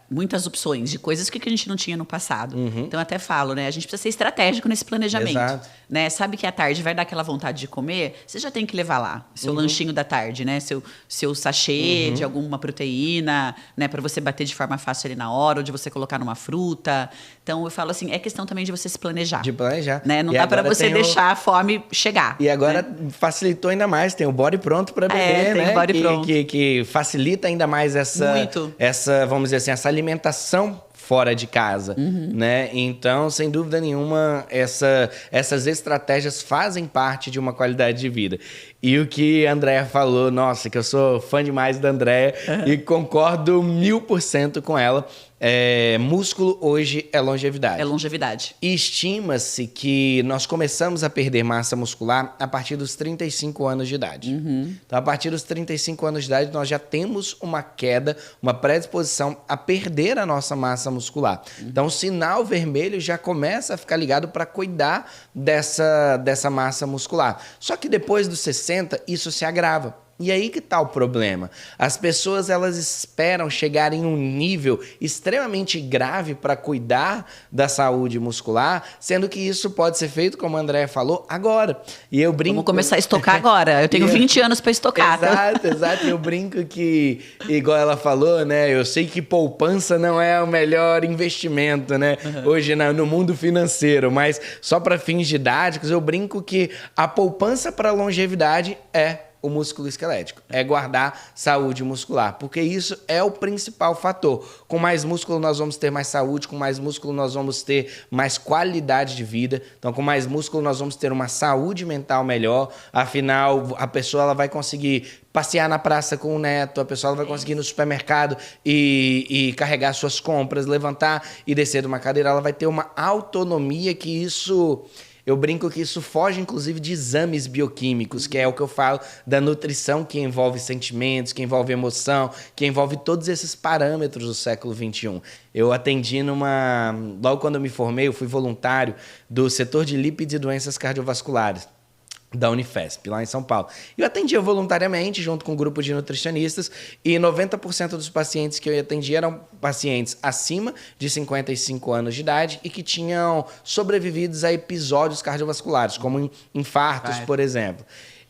muitas opções de coisas que a gente não tinha no passado. Então, eu até falo, né? A gente precisa ser estratégico nesse planejamento. Exato. Né? Sabe que à tarde vai dar aquela vontade de comer? Você já tem que levar lá seu lanchinho da tarde, né? Seu sachê de alguma proteína, né? Para você bater de forma fácil ali na hora, ou de você colocar numa fruta. Então, eu falo assim, é questão também de você se planejar. De planejar. Né? Não dá para você deixar a fome chegar. E agora facilitou ainda mais, tem o body pronto para beber, tem né? O body pronto. Que facilita ainda mais essa, vamos dizer assim, essa alimentação fora de casa, né? Então, sem dúvida nenhuma, essas estratégias fazem parte de uma qualidade de vida. E o que a Andréa falou, nossa, que eu sou fã demais da Andréa e concordo 1000% com ela. Músculo hoje é longevidade. É longevidade. E estima-se que nós começamos a perder massa muscular a partir dos 35 anos de idade. Então, a partir dos 35 anos de idade, nós já temos uma queda, uma predisposição a perder a nossa massa muscular. Então, o sinal vermelho já começa a ficar ligado para cuidar dessa massa muscular. Só que depois dos 60, isso se agrava. E aí que está o problema. As pessoas, elas esperam chegar em um nível extremamente grave para cuidar da saúde muscular, sendo que isso pode ser feito, como a Andréa falou, agora. E eu brinco... Vamos começar a estocar agora. Eu tenho 20 anos para estocar. Exato. Eu brinco que, igual ela falou, né? Eu sei que poupança não é o melhor investimento, né? Hoje no mundo financeiro, mas só para fins didáticos, eu brinco que a poupança para longevidade é o músculo esquelético, é guardar saúde muscular, porque isso é o principal fator. Com mais músculo nós vamos ter mais saúde, com mais músculo nós vamos ter mais qualidade de vida, então com mais músculo nós vamos ter uma saúde mental melhor, afinal a pessoa ela vai conseguir passear na praça com o neto, a pessoa ela vai conseguir ir no supermercado e carregar suas compras, levantar e descer de uma cadeira, ela vai ter uma autonomia que isso... Eu brinco que isso foge, inclusive, de exames bioquímicos, que é o que eu falo da nutrição, que envolve sentimentos, que envolve emoção, que envolve todos esses parâmetros do século XXI. Eu atendi logo quando eu me formei, eu fui voluntário do setor de lípides e doenças cardiovasculares da Unifesp, lá em São Paulo. Eu atendia voluntariamente, junto com um grupo de nutricionistas, e 90% dos pacientes que eu atendia eram pacientes acima de 55 anos de idade e que tinham sobrevivido a episódios cardiovasculares, como infartos, por exemplo.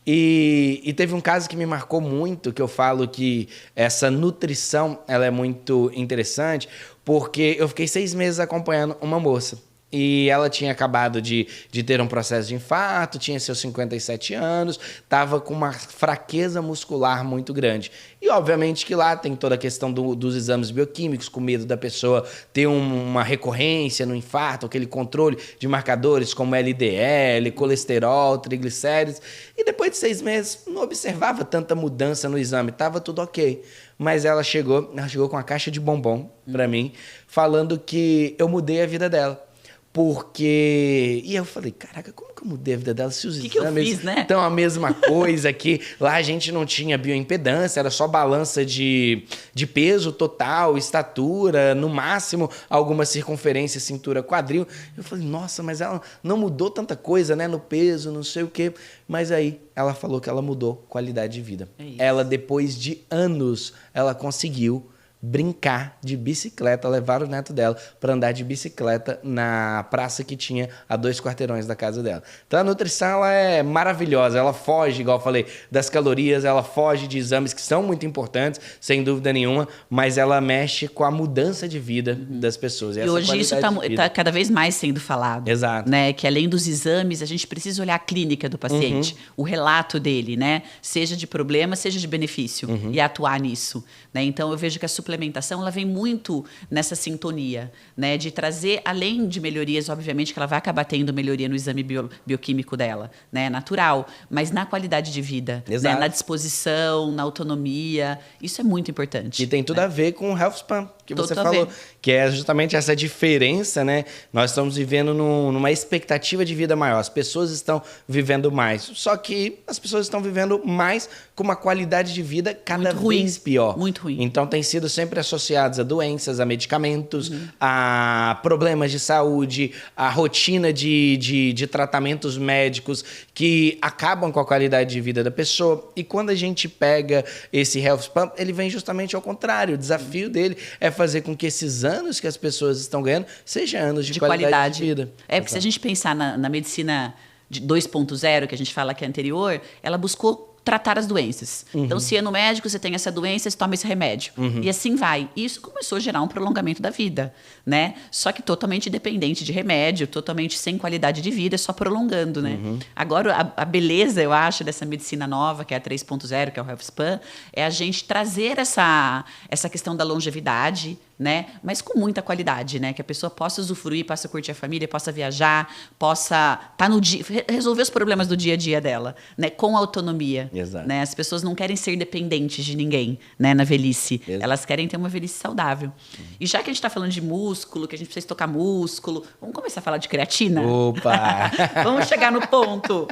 E teve um caso que me marcou muito, que eu falo que essa nutrição ela é muito interessante, porque eu fiquei 6 meses acompanhando uma moça. E ela tinha acabado de ter um processo de infarto, tinha seus 57 anos, estava com uma fraqueza muscular muito grande. E, obviamente, que lá tem toda a questão dos exames bioquímicos, com medo da pessoa ter uma recorrência no infarto, aquele controle de marcadores como LDL, colesterol, triglicéridos. E depois de 6 meses, não observava tanta mudança no exame, estava tudo ok. Mas ela chegou com uma caixa de bombom para mim, falando que eu mudei a vida dela. Porque... E eu falei, caraca, como que eu mudei a vida dela se os exames estão a mesma coisa aqui? Lá a gente não tinha bioimpedância, era só balança de peso total, estatura, no máximo alguma circunferência, cintura, quadril. Eu falei, nossa, mas ela não mudou tanta coisa, né? No peso, não sei o quê. Mas aí ela falou que ela mudou qualidade de vida. Ela, depois de anos, ela conseguiu brincar de bicicleta, levar o neto dela para andar de bicicleta na praça que tinha a 2 quarteirões da casa dela. Então a nutrição ela é maravilhosa, ela foge, igual eu falei, das calorias, ela foge de exames que são muito importantes, sem dúvida nenhuma, mas ela mexe com a mudança de vida das pessoas. E hoje isso está cada vez mais sendo falado. Exato. Né? Que além dos exames, a gente precisa olhar a clínica do paciente, o relato dele, né? Seja de problema, seja de benefício, e atuar nisso. Né? Então eu vejo que a suplementação ela vem muito nessa sintonia, né? De trazer, além de melhorias, obviamente que ela vai acabar tendo melhoria no exame bioquímico dela, né? Natural, mas na qualidade de vida, né? Na disposição, na autonomia, isso é muito importante. E tem tudo a ver com o Health Span, que você falou, que é justamente essa diferença, né? Nós estamos vivendo numa expectativa de vida maior, as pessoas estão vivendo mais, só que as pessoas estão vivendo mais com uma qualidade de vida cada vez pior. Muito ruim. Então tem sido sempre associados a doenças, a medicamentos, a problemas de saúde, a rotina de tratamentos médicos que acabam com a qualidade de vida da pessoa. E quando a gente pega esse Health Span, ele vem justamente ao contrário. O desafio dele é fazer com que esses anos que as pessoas estão ganhando sejam anos de qualidade de vida. Porque se a gente pensar na medicina de 2.0, que a gente fala que é anterior, ela buscou tratar as doenças. Então, se é no médico, você tem essa doença, você toma esse remédio. E assim vai. E isso começou a gerar um prolongamento da vida, né? Só que totalmente dependente de remédio, totalmente sem qualidade de vida, só prolongando, né? Agora, a beleza, eu acho, dessa medicina nova, que é a 3.0, que é o Health Span, é a gente trazer essa questão da longevidade, né? Mas com muita qualidade, né? Que a pessoa possa usufruir, possa curtir a família, possa viajar, possa estar no dia, resolver os problemas do dia a dia dela, né? Com autonomia. Exato. Né? As pessoas não querem ser dependentes de ninguém, né? Na velhice. Exato. Elas querem ter uma velhice saudável. E já que a gente está falando de músculo, que a gente precisa tocar músculo, vamos começar a falar de creatina? Opa! Vamos chegar no ponto.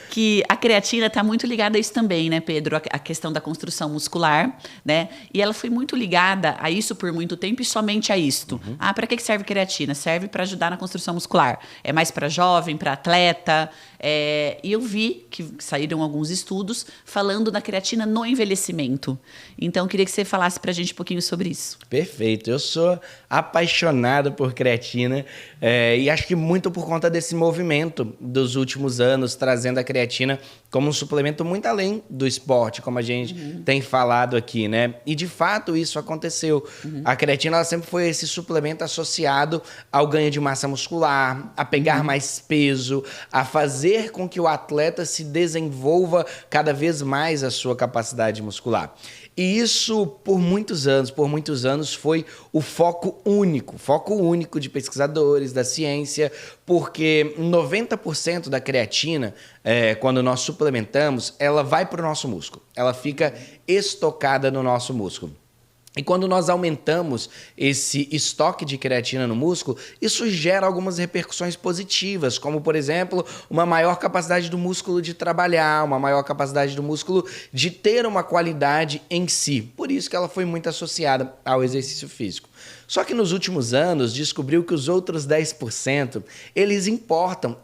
Que a creatina está muito ligada a isso também, né, Pedro? A questão da construção muscular, né? E ela foi muito ligada a isso por muito tempo e somente a isto. Para que serve creatina? Serve para ajudar na construção muscular. É mais para jovem, para atleta. E eu vi que saíram alguns estudos falando da creatina no envelhecimento. Então, eu queria que você falasse para a gente um pouquinho sobre isso. Perfeito. Eu sou apaixonado por creatina e acho que muito por conta desse movimento dos últimos anos, trazendo a creatina como um suplemento muito além do esporte, como a gente tem falado aqui, né? E, de fato, isso aconteceu. A creatina ela sempre foi esse suplemento associado ao ganho de massa muscular, a pegar mais peso, a fazer com que o atleta se desenvolva cada vez mais a sua capacidade muscular. E isso, por muitos anos, foi o foco único de pesquisadores, da ciência, porque 90% da creatina, quando nós suplementamos, ela vai para o nosso músculo. Ela fica estocada no nosso músculo. E quando nós aumentamos esse estoque de creatina no músculo, isso gera algumas repercussões positivas, como, por exemplo, uma maior capacidade do músculo de trabalhar, uma maior capacidade do músculo de ter uma qualidade em si. Por isso que ela foi muito associada ao exercício físico. Só que nos últimos anos descobriu que os outros 10%, eles importam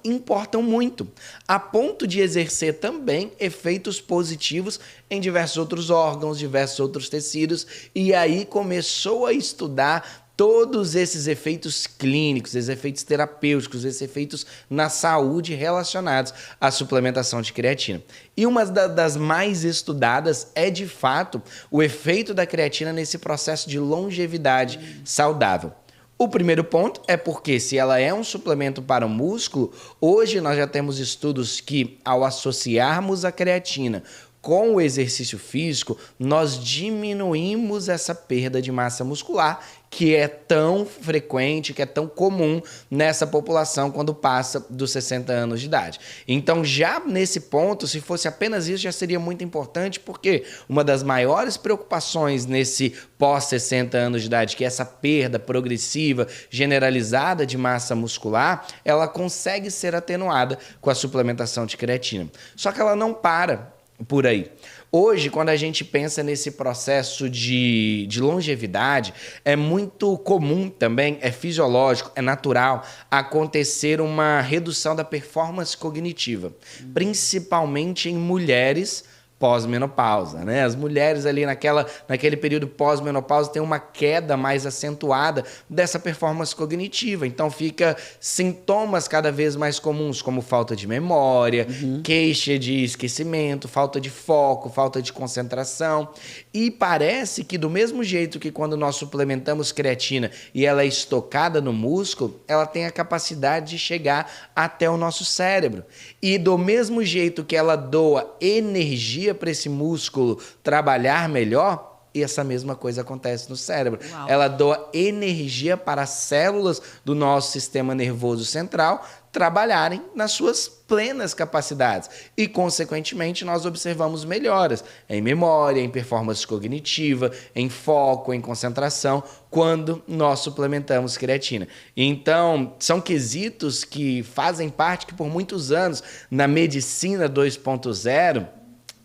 muito, a ponto de exercer também efeitos positivos em diversos outros órgãos, diversos outros tecidos, e aí começou a estudar todos esses efeitos clínicos, esses efeitos terapêuticos, esses efeitos na saúde relacionados à suplementação de creatina. E uma das mais estudadas é, de fato, o efeito da creatina nesse processo de longevidade saudável. O primeiro ponto é porque, se ela é um suplemento para o músculo, hoje nós já temos estudos que, ao associarmos a creatina com o exercício físico, nós diminuímos essa perda de massa muscular, que é tão frequente, que é tão comum nessa população quando passa dos 60 anos de idade. Então, já nesse ponto, se fosse apenas isso, já seria muito importante, porque uma das maiores preocupações nesse pós-60 anos de idade, que é essa perda progressiva, generalizada de massa muscular, ela consegue ser atenuada com a suplementação de creatina. Só que ela não para por aí. Hoje, quando a gente pensa nesse processo de longevidade, é muito comum também, é fisiológico, é natural acontecer uma redução da performance cognitiva, principalmente em mulheres pós-menopausa, né? As mulheres ali naquele período pós-menopausa têm uma queda mais acentuada dessa performance cognitiva. Então, fica sintomas cada vez mais comuns, como falta de memória, queixa de esquecimento, falta de foco, falta de concentração. E parece que do mesmo jeito que quando nós suplementamos creatina e ela é estocada no músculo, ela tem a capacidade de chegar até o nosso cérebro. E do mesmo jeito que ela doa energia para esse músculo trabalhar melhor, e essa mesma coisa acontece no cérebro. Uau. Ela doa energia para as células do nosso sistema nervoso central trabalharem nas suas plenas capacidades. E, consequentemente, nós observamos melhoras em memória, em performance cognitiva, em foco, em concentração, quando nós suplementamos creatina. Então, são quesitos que fazem parte, que por muitos anos, na medicina 2.0,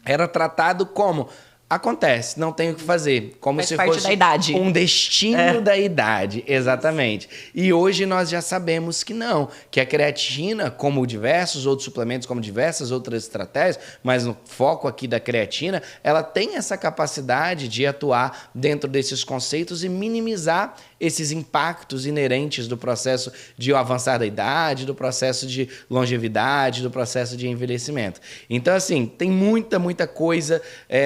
era tratado como acontece, não tem o que fazer. Como Faz se parte fosse da idade. um destino da idade, exatamente. E hoje nós já sabemos que não, que a creatina, como diversos outros suplementos, como diversas outras estratégias, mas no foco aqui da creatina, ela tem essa capacidade de atuar dentro desses conceitos e minimizar esses impactos inerentes do processo de avançar da idade, do processo de longevidade, do processo de envelhecimento. Então, assim, tem muita coisa.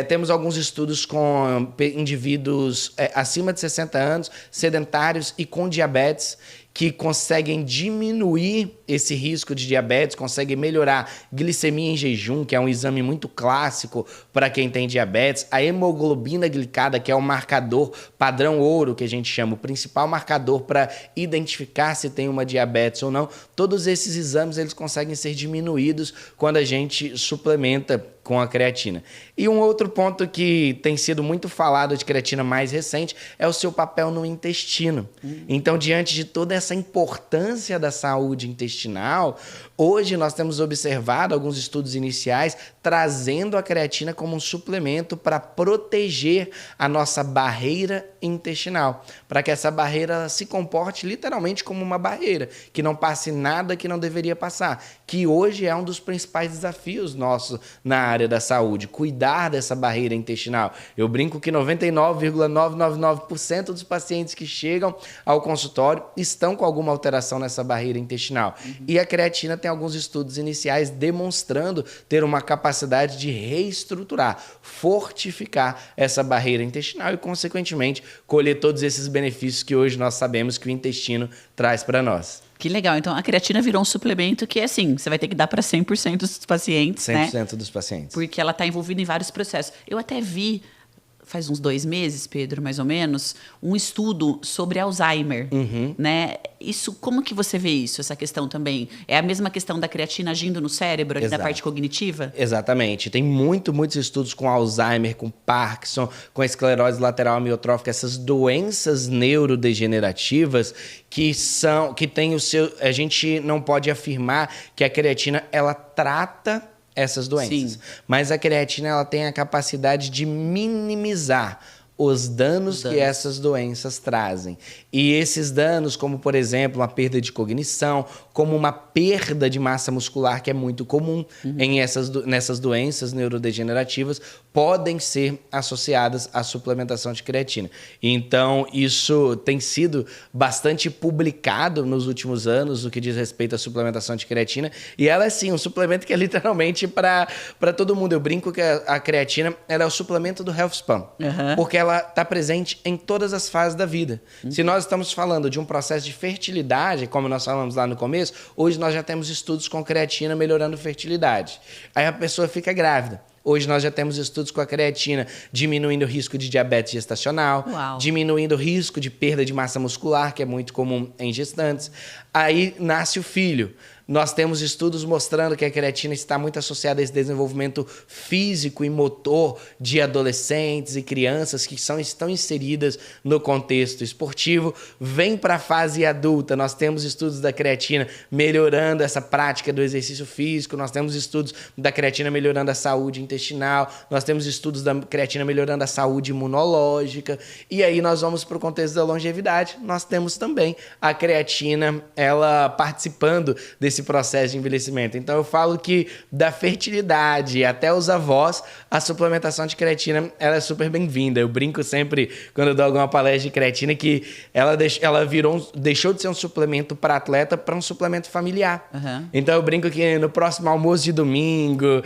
Temos alguns estudos com indivíduos acima de 60 anos, sedentários e com diabetes, que conseguem diminuir esse risco de diabetes, conseguem melhorar glicemia em jejum, que é um exame muito clássico para quem tem diabetes, a hemoglobina glicada, que é o marcador padrão ouro, que a gente chama, o principal marcador para identificar se tem uma diabetes ou não. Todos esses exames eles conseguem ser diminuídos quando a gente suplementa com a creatina. E um outro ponto que tem sido muito falado de creatina mais recente é o seu papel no intestino. Então, diante de toda essa importância da saúde intestinal, hoje nós temos observado alguns estudos iniciais trazendo a creatina como um suplemento para proteger a nossa barreira intestinal, para que essa barreira se comporte literalmente como uma barreira, que não passe nada que não deveria passar, que hoje é um dos principais desafios nossos na área da saúde, cuidar dessa barreira intestinal. Eu brinco que 99,999% dos pacientes que chegam ao consultório estão com alguma alteração nessa barreira intestinal. E a creatina tem alguns estudos iniciais demonstrando ter uma capacidade de reestruturar, fortificar essa barreira intestinal e, consequentemente, colher todos esses benefícios que hoje nós sabemos que o intestino traz para nós. Que legal. Então, a creatina virou um suplemento que, assim, você vai ter que dar para 100% dos pacientes, 100% né? dos pacientes. Porque ela está envolvida em vários processos. Eu até vi, faz uns 2 meses, Pedro, mais ou menos, um estudo sobre Alzheimer, né? Isso, como que você vê isso, essa questão também? É a mesma questão da creatina agindo no cérebro, ali da parte cognitiva? Exatamente. Tem muitos estudos com Alzheimer, com Parkinson, com esclerose lateral amiotrófica, essas doenças neurodegenerativas que tem o seu... A gente não pode afirmar que a creatina, ela trata essas doenças. Sim. Mas a creatina ela tem a capacidade de minimizar os danos que essas doenças trazem. E esses danos, como por exemplo, uma perda de cognição, como uma perda de massa muscular, que é muito comum nessas doenças neurodegenerativas, podem ser associadas à suplementação de creatina. Então, isso tem sido bastante publicado nos últimos anos, no que diz respeito à suplementação de creatina. E ela é, sim, um suplemento que é literalmente para todo mundo. Eu brinco que a creatina ela é o suplemento do Health Span. Porque ela está presente em todas as fases da vida. Se nós estamos falando de um processo de fertilidade, como nós falamos lá no começo, hoje nós já temos estudos com creatina melhorando fertilidade. Aí a pessoa fica grávida. Hoje nós já temos estudos com a creatina diminuindo o risco de diabetes gestacional, diminuindo o risco de perda de massa muscular, que é muito comum em gestantes. Aí nasce o filho. Nós temos estudos mostrando que a creatina está muito associada a esse desenvolvimento físico e motor de adolescentes e crianças que estão inseridas no contexto esportivo. Vem para a fase adulta, nós temos estudos da creatina melhorando essa prática do exercício físico, nós temos estudos da creatina melhorando a saúde intestinal, nós temos estudos da creatina melhorando a saúde imunológica, e aí nós vamos para o contexto da longevidade, nós temos também a creatina, ela participando desse nesse processo de envelhecimento. Então eu falo que da fertilidade até os avós, a suplementação de creatina ela é super bem-vinda. Eu brinco sempre, quando eu dou alguma palestra de creatina, que ela deixou de ser um suplemento para atleta para um suplemento familiar. Uhum. Então eu brinco que no próximo almoço de domingo,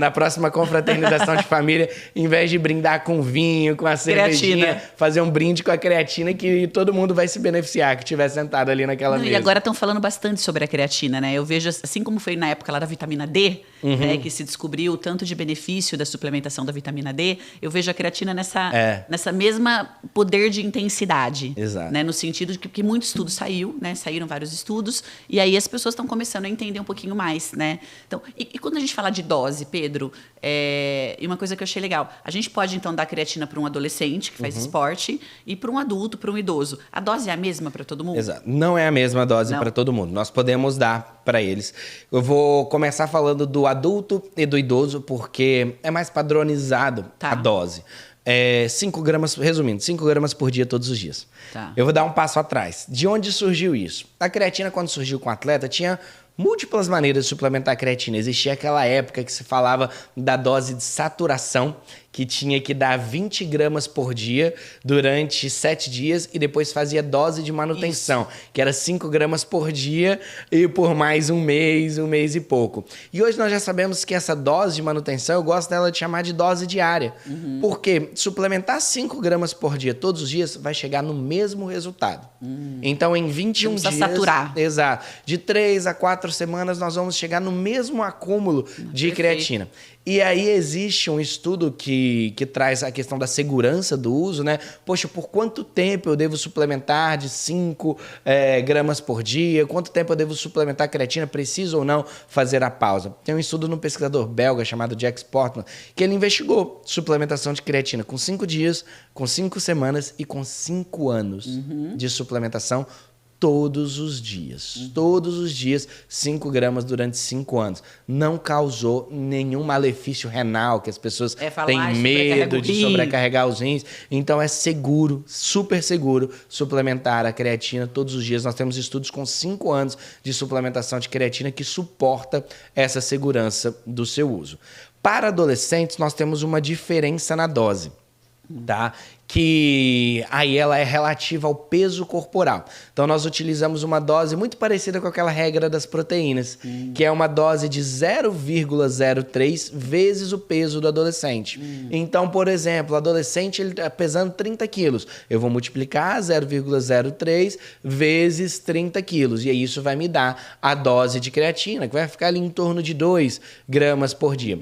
na próxima confraternização de família, em vez de brindar com vinho, com a cervejinha, fazer um brinde com a creatina, que todo mundo vai se beneficiar, que estiver sentado ali naquela mesa. E agora estão falando bastante sobre a creatina, né? Eu vejo, assim como foi na época lá da vitamina D, né, que se descobriu o tanto de benefício da suplementação da vitamina D, eu vejo a creatina nessa mesma poder de intensidade. Exato. Né? No sentido de que muito estudo saiu, né? Saíram vários estudos, e aí as pessoas estão começando a entender um pouquinho mais, né? Então, e quando a gente fala de dose, Pedro, e uma coisa que eu achei legal, a gente pode então dar creatina para um adolescente que faz esporte e para um adulto, para um idoso. A dose é a mesma para todo mundo? Exato. Não é a mesma dose para todo mundo. Nós podemos dar para eles. Eu vou começar falando do adulto e do idoso, porque é mais padronizado a dose. 5 gramas, resumindo, 5 gramas por dia todos os dias. Tá. Eu vou dar um passo atrás. De onde surgiu isso? A creatina, quando surgiu com o atleta, tinha múltiplas maneiras de suplementar a creatina. Existia aquela época que se falava da dose de saturação, que tinha que dar 20 gramas por dia durante 7 dias e depois fazia dose de manutenção, que era 5 gramas por dia e por mais um mês e pouco. E hoje nós já sabemos que essa dose de manutenção, eu gosto dela de chamar de dose diária, porque suplementar 5 gramas por dia todos os dias vai chegar no mesmo resultado. Então, em 21 dias... saturar. Exato. De 3 a 4 semanas, nós vamos chegar no mesmo acúmulo de creatina. E aí existe um estudo que traz a questão da segurança do uso, né? Poxa, por quanto tempo eu devo suplementar de 5 gramas por dia? Quanto tempo eu devo suplementar creatina? Preciso ou não fazer a pausa? Tem um estudo de um pesquisador belga chamado Jack Sportman, que ele investigou suplementação de creatina com 5 dias, com 5 semanas e com 5 anos de suplementação todos os dias. Todos os dias, 5 gramas durante 5 anos. Não causou nenhum malefício renal, que as pessoas têm medo de sobrecarregar os rins. Então é seguro, super seguro, suplementar a creatina todos os dias. Nós temos estudos com 5 anos de suplementação de creatina que suporta essa segurança do seu uso. Para adolescentes, nós temos uma diferença na dose. Tá? Que aí ela é relativa ao peso corporal. Então nós utilizamos uma dose muito parecida com aquela regra das proteínas, que é uma dose de 0,03 vezes o peso do adolescente. Então, por exemplo, o adolescente ele tá pesando 30 quilos. Eu vou multiplicar 0,03 vezes 30 quilos. E aí isso vai me dar a dose de creatina, que vai ficar ali em torno de 2 gramas por dia.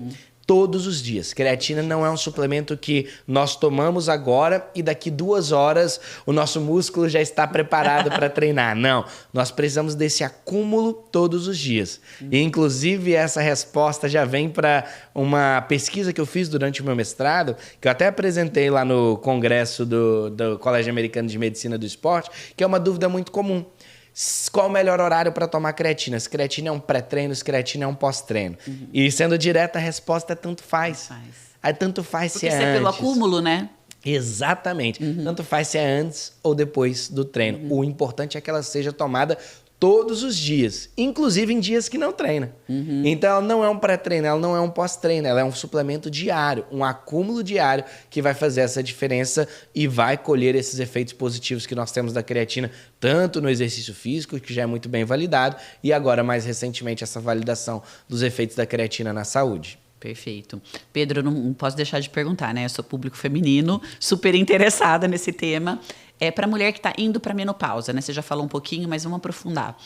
Todos os dias. Creatina não é um suplemento que nós tomamos agora e daqui 2 horas o nosso músculo já está preparado para treinar. Não, nós precisamos desse acúmulo todos os dias. E, inclusive, essa resposta já vem para uma pesquisa que eu fiz durante o meu mestrado, que eu até apresentei lá no congresso do Colégio Americano de Medicina do Esporte, que é uma dúvida muito comum. Qual o melhor horário para tomar creatina? Se creatina é um pré-treino, se creatina é um pós-treino. E sendo direta, a resposta é tanto faz. Aí tanto faz se é antes. Porque é pelo acúmulo, né? Exatamente. Tanto faz se é antes ou depois do treino. O importante é que ela seja tomada todos os dias, inclusive em dias que não treina. Então ela não é um pré-treino, ela não é um pós-treino, ela é um suplemento diário, um acúmulo diário que vai fazer essa diferença e vai colher esses efeitos positivos que nós temos da creatina, tanto no exercício físico, que já é muito bem validado, e agora mais recentemente essa validação dos efeitos da creatina na saúde. Perfeito. Pedro, eu não posso deixar de perguntar, né? Eu sou público feminino, super interessada nesse tema. Para a mulher que está indo para a menopausa, né? Você já falou um pouquinho, mas vamos aprofundar.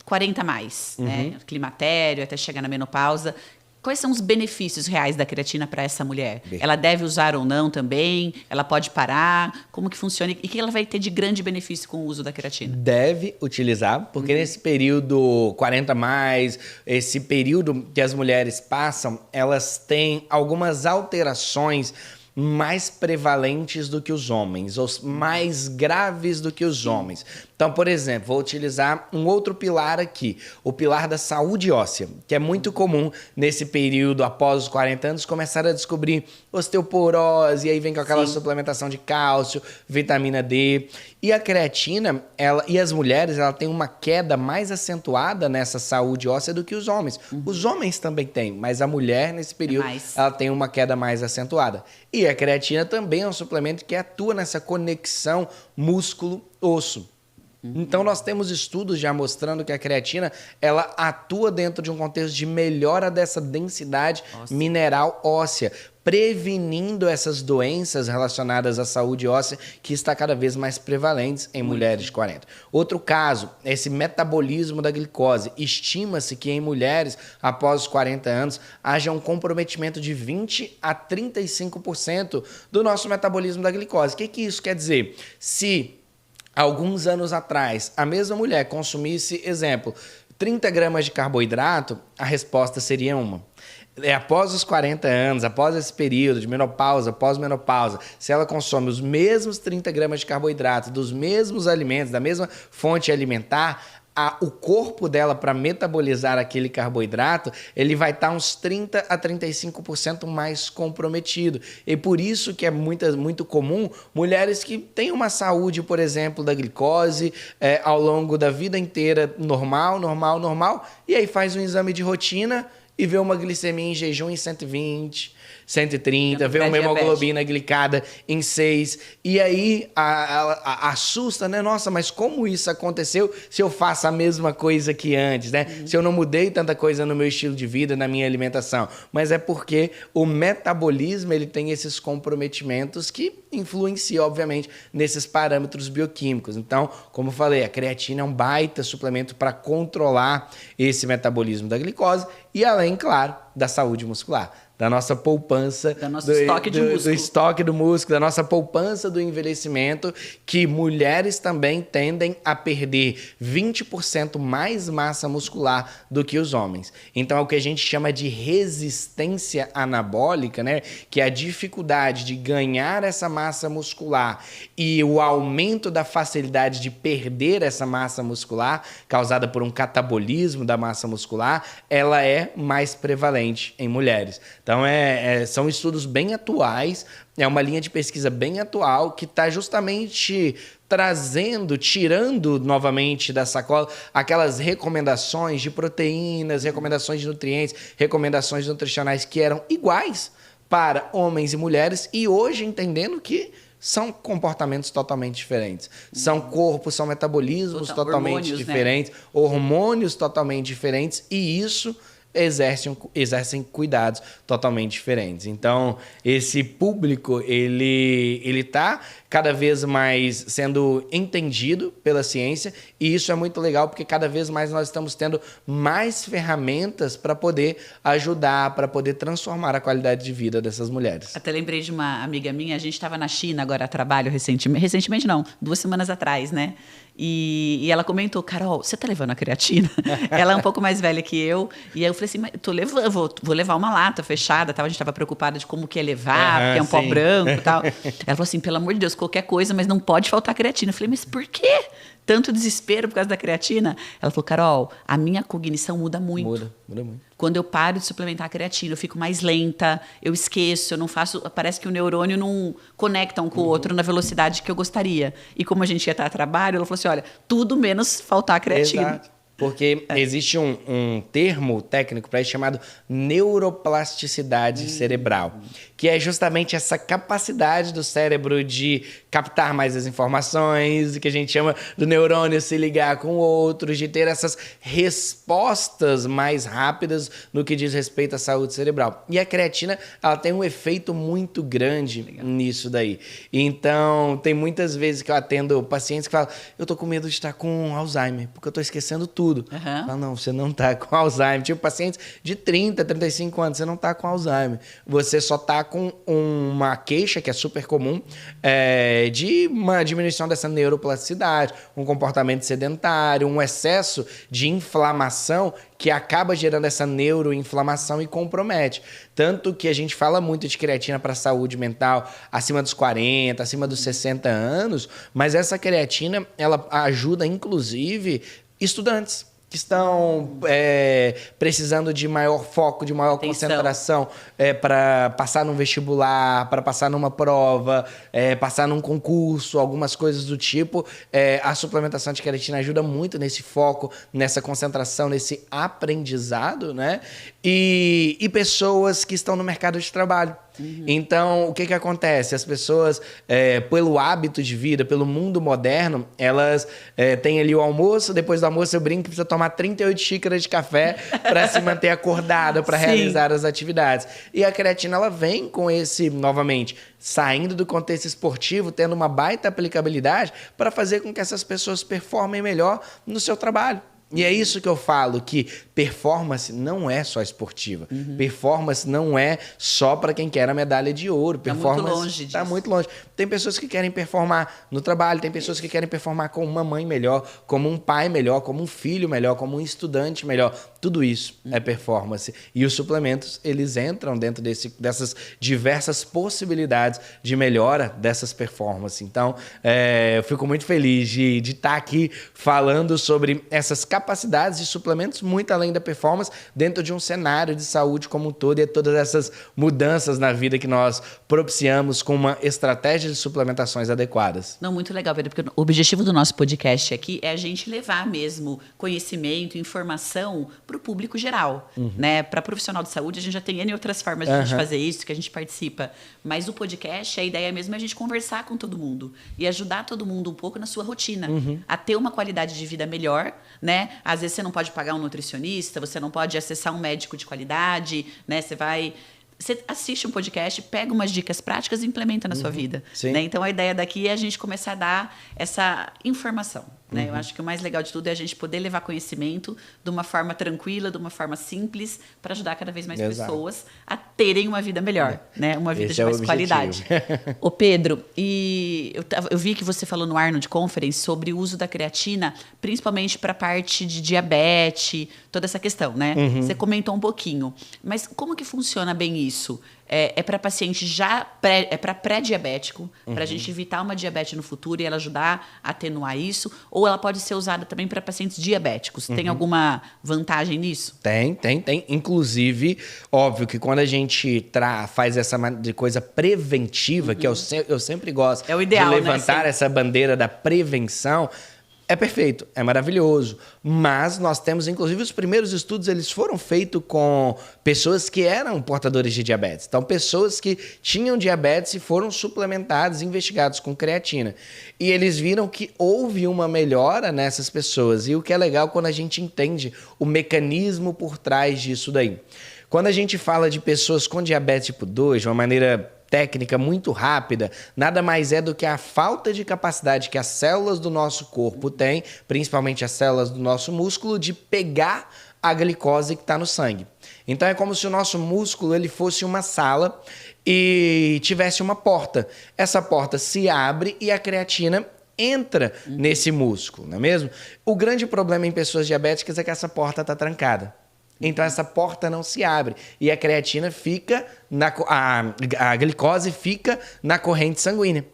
40 a mais, né? Climatério, até chegar na menopausa. Quais são os benefícios reais da creatina para essa mulher? Ela deve usar ou não também? Ela pode parar? Como que funciona? E o que ela vai ter de grande benefício com o uso da creatina? Deve utilizar, porque nesse período 40 mais, esse período que as mulheres passam, elas têm algumas alterações mais prevalentes do que os homens, ou mais graves do que os homens. Então, por exemplo, vou utilizar um outro pilar aqui, o pilar da saúde óssea, que é muito comum nesse período após os 40 anos começar a descobrir osteoporose, e aí vem com aquela suplementação de cálcio, vitamina D. E a creatina, e as mulheres, ela tem uma queda mais acentuada nessa saúde óssea do que os homens. Os homens também têm, mas a mulher, nesse período, ela tem uma queda mais acentuada. E a creatina também é um suplemento que atua nessa conexão músculo-osso. Então, nós temos estudos já mostrando que a creatina, ela atua dentro de um contexto de melhora dessa densidade mineral óssea, prevenindo essas doenças relacionadas à saúde óssea que está cada vez mais prevalentes em mulheres de 40. Outro caso, esse metabolismo da glicose. Estima-se que em mulheres, após os 40 anos, haja um comprometimento de 20% a 35% do nosso metabolismo da glicose. O que isso quer dizer? Se alguns anos atrás, a mesma mulher consumisse, exemplo, 30 gramas de carboidrato, a resposta seria uma. Após os 40 anos, após esse período de menopausa, pós-menopausa, se ela consome os mesmos 30 gramas de carboidrato, dos mesmos alimentos, da mesma fonte alimentar, o corpo dela, para metabolizar aquele carboidrato, ele vai estar uns 30% a 35% mais comprometido. E por isso que é muito comum mulheres que têm uma saúde, por exemplo, da glicose, ao longo da vida inteira, normal, e aí faz um exame de rotina e vê uma glicemia em jejum em 120, 130, vê uma hemoglobina glicada em 6. E aí assusta, né? Nossa, mas como isso aconteceu se eu faço a mesma coisa que antes, né? Se eu não mudei tanta coisa no meu estilo de vida, na minha alimentação. Mas é porque o metabolismo, ele tem esses comprometimentos que influenciam, obviamente, nesses parâmetros bioquímicos. Então, como eu falei, a creatina é um baita suplemento para controlar esse metabolismo da glicose e além, claro, da saúde muscular. Da nossa poupança, do nosso estoque de músculo. Do estoque do músculo, da nossa poupança do envelhecimento, que mulheres também tendem a perder 20% mais massa muscular do que os homens. Então é o que a gente chama de resistência anabólica, né? Que é a dificuldade de ganhar essa massa muscular e o aumento da facilidade de perder essa massa muscular, causada por um catabolismo da massa muscular, ela é mais prevalente em mulheres. Então, são estudos bem atuais, é uma linha de pesquisa bem atual que está justamente tirando novamente da sacola aquelas recomendações de proteínas, recomendações de nutrientes, recomendações nutricionais que eram iguais para homens e mulheres e hoje entendendo que são comportamentos totalmente diferentes. São corpos, são metabolismos totalmente diferentes, né? Hormônios totalmente diferentes e isso exercem cuidados totalmente diferentes. Então, esse público, ele tá cada vez mais sendo entendido pela ciência e isso é muito legal porque cada vez mais nós estamos tendo mais ferramentas para poder ajudar, para poder transformar a qualidade de vida dessas mulheres. Até lembrei de uma amiga minha, a gente estava na China agora a trabalho recentemente não, 2 semanas atrás, né? E ela comentou, Carol, você tá levando a creatina? Ela é um pouco mais velha que eu. E aí eu falei assim, mas tô levando, vou levar uma lata fechada. Tal. A gente estava preocupada de como que ia levar, porque é um pó branco e tal. Ela falou assim, pelo amor de Deus, qualquer coisa, mas não pode faltar creatina. Eu falei, mas por quê? Tanto desespero por causa da creatina? Ela falou, Carol, a minha cognição muda muito. Muda muito. Quando eu paro de suplementar a creatina, eu fico mais lenta, eu esqueço, eu não faço... Parece que o neurônio não conecta um com o outro na velocidade que eu gostaria. E como a gente ia estar a trabalho, ela falou assim, olha, tudo menos faltar a creatina. Exato. Porque existe um termo técnico para isso chamado neuroplasticidade cerebral, que é justamente essa capacidade do cérebro de captar mais as informações, que a gente chama do neurônio se ligar com outros, de ter essas respostas mais rápidas no que diz respeito à saúde cerebral. E a creatina, ela tem um efeito muito grande nisso daí. Então, tem muitas vezes que eu atendo pacientes que falam, eu tô com medo de estar com Alzheimer, porque eu tô esquecendo tudo. tudo. Uhum. Fala, não, você não tá com Alzheimer. Tipo, pacientes de 30, 35 anos, você não tá com Alzheimer. Você só tá com uma queixa, que é super comum, de uma diminuição dessa neuroplasticidade, um comportamento sedentário, um excesso de inflamação que acaba gerando essa neuroinflamação e compromete. Tanto que a gente fala muito de creatina para saúde mental acima dos 40, acima dos 60 anos, mas essa creatina, ela ajuda, inclusive, estudantes que estão precisando de maior foco, de maior concentração para passar num vestibular, para passar numa prova, passar num concurso, algumas coisas do tipo. A suplementação de creatina ajuda muito nesse foco, nessa concentração, nesse aprendizado, né? E pessoas que estão no mercado de trabalho. Uhum. Então, o que acontece? As pessoas, pelo hábito de vida, pelo mundo moderno, elas têm ali o almoço, depois do almoço eu brinco que precisa tomar 38 xícaras de café para se manter acordada, para realizar as atividades. E a creatina, ela vem com esse, novamente, saindo do contexto esportivo, tendo uma baita aplicabilidade para fazer com que essas pessoas performem melhor no seu trabalho. E é isso que eu falo, que performance não é só esportiva. Uhum. Performance não é só para quem quer a medalha de ouro. Performance muito longe disso. Tá muito longe. Tem pessoas que querem performar no trabalho, tem pessoas que querem performar como uma mãe melhor, como um pai melhor, como um filho melhor, como um estudante melhor. Tudo isso é performance. E os suplementos, eles entram dentro dessas diversas possibilidades de melhora dessas performances. Então, eu fico muito feliz de estar aqui falando sobre essas capacidades de suplementos muito além da performance dentro de um cenário de saúde como um todo e todas essas mudanças na vida que nós propiciamos com uma estratégia de suplementações adequadas. Não, muito legal, Pedro, porque o objetivo do nosso podcast aqui é a gente levar mesmo conhecimento, informação para o público geral, né? Para profissional de saúde, a gente já tem N outras formas de a gente fazer isso, que a gente participa, mas o podcast, a ideia mesmo é a gente conversar com todo mundo e ajudar todo mundo um pouco na sua rotina, a ter uma qualidade de vida melhor, né? Às vezes você não pode pagar um nutricionista, você não pode acessar um médico de qualidade, né? Você assiste um podcast, pega umas dicas práticas e implementa na sua vida. Né? Então, a ideia daqui é a gente começar a dar essa informação. Né? Eu acho que o mais legal de tudo é a gente poder levar conhecimento de uma forma tranquila, de uma forma simples, para ajudar cada vez mais pessoas a terem uma vida melhor, né? Uma vida de mais qualidade. Ô Pedro, e eu vi que você falou no Arnold Conference sobre o uso da creatina, principalmente para a parte de diabetes, toda essa questão, né? Você comentou um pouquinho. Mas como que funciona bem isso? É para paciente para pré-diabético, para a gente evitar uma diabetes no futuro e ela ajudar a atenuar isso? Ou ela pode ser usada também para pacientes diabéticos? Tem alguma vantagem nisso? Tem. Inclusive, óbvio que quando a gente faz essa coisa preventiva, que eu sempre gosto o ideal, de levantar né? essa bandeira da prevenção, é perfeito, é maravilhoso, mas nós temos, inclusive, os primeiros estudos, eles foram feitos com pessoas que eram portadores de diabetes. Então, pessoas que tinham diabetes e foram suplementados, investigados com creatina. E eles viram que houve uma melhora nessas pessoas. E o que é legal quando a gente entende o mecanismo por trás disso daí. Quando a gente fala de pessoas com diabetes tipo 2, de uma maneira técnica muito rápida, nada mais é do que a falta de capacidade que as células do nosso corpo têm, principalmente as células do nosso músculo, de pegar a glicose que está no sangue. Então é como se o nosso músculo ele fosse uma sala e tivesse uma porta. Essa porta se abre e a creatina entra nesse músculo, não é mesmo? O grande problema em pessoas diabéticas é que essa porta está trancada. Então essa porta não se abre e a creatina fica, a glicose fica na corrente sanguínea.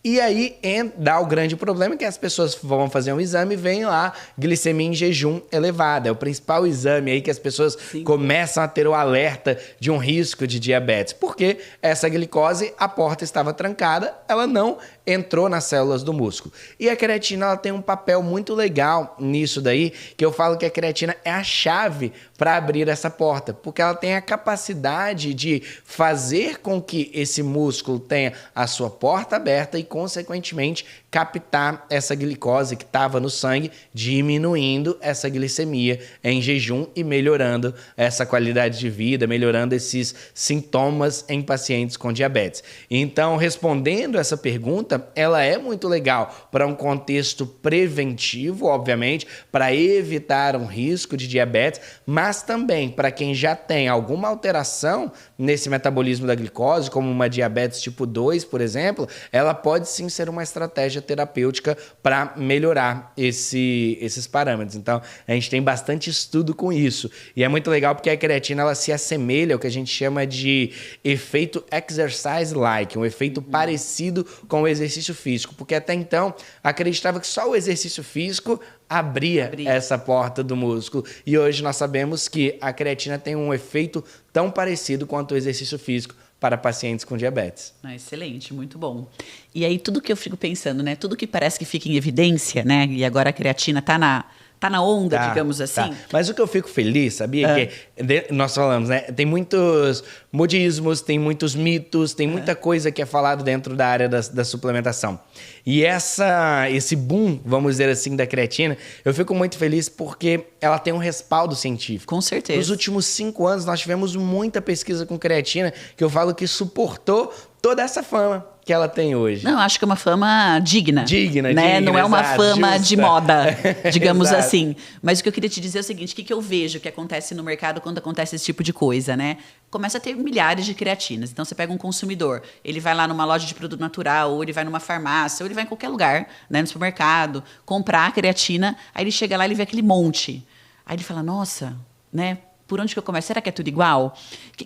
E aí dá o grande problema que as pessoas vão fazer um exame e vem lá glicemia em jejum elevada. É o principal exame aí que as pessoas começam a ter o alerta de um risco de diabetes. Porque essa glicose, a porta estava trancada, ela não entrou nas células do músculo. E a creatina ela tem um papel muito legal nisso daí, que eu falo que a creatina é a chave para abrir essa porta, porque ela tem a capacidade de fazer com que esse músculo tenha a sua porta aberta e, consequentemente, captar essa glicose que estava no sangue, diminuindo essa glicemia em jejum e melhorando essa qualidade de vida, melhorando esses sintomas em pacientes com diabetes. Então, respondendo essa pergunta, ela é muito legal para um contexto preventivo, obviamente, para evitar um risco de diabetes, mas também para quem já tem alguma alteração nesse metabolismo da glicose, como uma diabetes tipo 2, por exemplo, ela pode sim ser uma estratégia terapêutica para melhorar esses parâmetros. Então, a gente tem bastante estudo com isso. E é muito legal porque a creatina ela se assemelha ao que a gente chama de efeito exercise-like, um efeito parecido com o exercício físico, porque até então acreditava que só o exercício físico abria essa porta do músculo. E hoje nós sabemos que a creatina tem um efeito tão parecido quanto o exercício físico para pacientes com diabetes. Excelente, muito bom. E aí tudo que eu fico pensando, né? Tudo que parece que fica em evidência, né? E agora a creatina tá na onda, digamos assim. Tá. Mas o que eu fico feliz, sabia? Que nós falamos, né? Tem muitos modismos, tem muitos mitos, tem muita coisa que é falado dentro da área da suplementação. E esse boom, vamos dizer assim, da creatina, eu fico muito feliz porque ela tem um respaldo científico. Com certeza. Nos últimos 5 anos, nós tivemos muita pesquisa com creatina que eu falo que suportou toda essa fama que ela tem hoje. Não, acho que é uma fama digna. Digna, não é uma fama justa. de moda, digamos Exato. assim. Mas o que eu queria te dizer é o seguinte, o que eu vejo que acontece no mercado quando acontece esse tipo de coisa, né? Começa a ter milhares de creatinas. Então, você pega um consumidor, ele vai lá numa loja de produto natural, ou ele vai numa farmácia, ou ele vai em qualquer lugar, né, no supermercado, comprar a creatina, aí ele chega lá e ele vê aquele monte. Aí ele fala, nossa, né? Por onde que eu começo? Será que é tudo igual?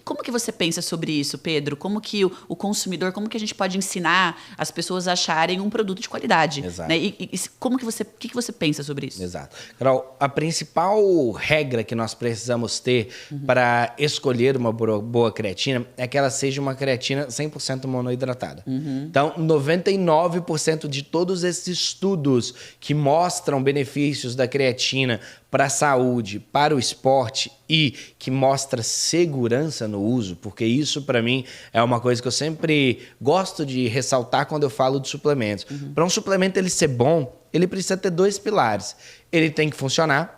Como que você pensa sobre isso, Pedro? Como que o consumidor, como que a gente pode ensinar as pessoas a acharem um produto de qualidade? Exato. Né? E como que o que você pensa sobre isso? Exato. Carol, a principal regra que nós precisamos ter para escolher uma boa creatina é que ela seja uma creatina 100% monoidratada. Então, 99% de todos esses estudos que mostram benefícios da creatina para a saúde, para o esporte e que mostra segurança no uso, porque isso para mim é uma coisa que eu sempre gosto de ressaltar quando eu falo de suplementos. Para um suplemento ele ser bom, ele precisa ter 2 pilares. Ele tem que funcionar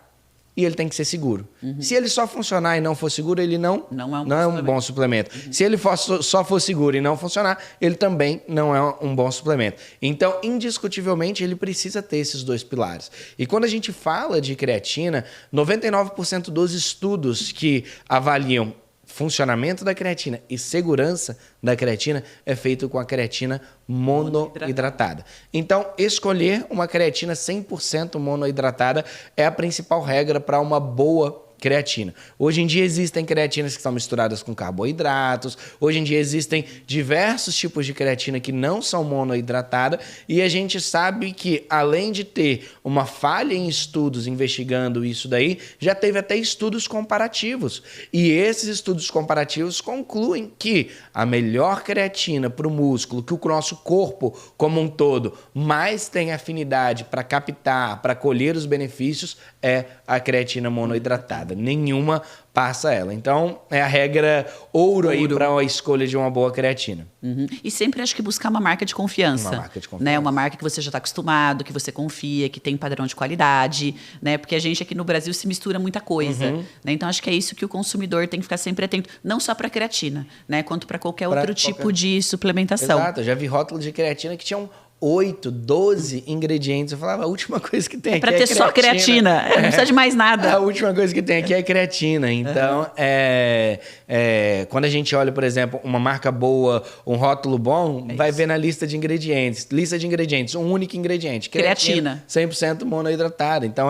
e ele tem que ser seguro. Se ele só funcionar e não for seguro, ele não é um bom suplemento. Se ele só for seguro e não funcionar, ele também não é um bom suplemento. Então, indiscutivelmente, ele precisa ter esses 2 pilares. E quando a gente fala de creatina, 99% dos estudos que avaliam funcionamento da creatina e segurança da creatina é feito com a creatina monoidratada. Então, escolher uma creatina 100% monoidratada é a principal regra para uma boa creatina. Hoje em dia existem creatinas que estão misturadas com carboidratos, hoje em dia existem diversos tipos de creatina que não são monoidratada e a gente sabe que além de ter uma falha em estudos investigando isso daí, já teve até estudos comparativos e esses estudos comparativos concluem que a melhor creatina para o músculo, que o nosso corpo como um todo mais tem afinidade para captar, para colher os benefícios, é a creatina monoidratada. Nenhuma passa ela. Então, é a regra ouro. Aí para a escolha de uma boa creatina. E sempre acho que buscar uma marca de confiança. Uma marca de confiança. Né? Uma marca que você já está acostumado, que você confia, que tem padrão de qualidade, né? Porque a gente aqui no Brasil se mistura muita coisa. Né? Então, acho que é isso que o consumidor tem que ficar sempre atento. Não só para creatina, né? Quanto para qualquer outro tipo de suplementação. Exato. Eu já vi rótulo de creatina que tinham 8, 12 ingredientes. Eu falava, a última coisa que tem aqui é creatina. Para ter só creatina. Não precisa de mais nada. A última coisa que tem aqui é creatina. Então, quando a gente olha, por exemplo, uma marca boa, um rótulo bom, vai ver na lista de ingredientes. Lista de ingredientes, um único ingrediente. Creatina. 100% monoidratada. Então,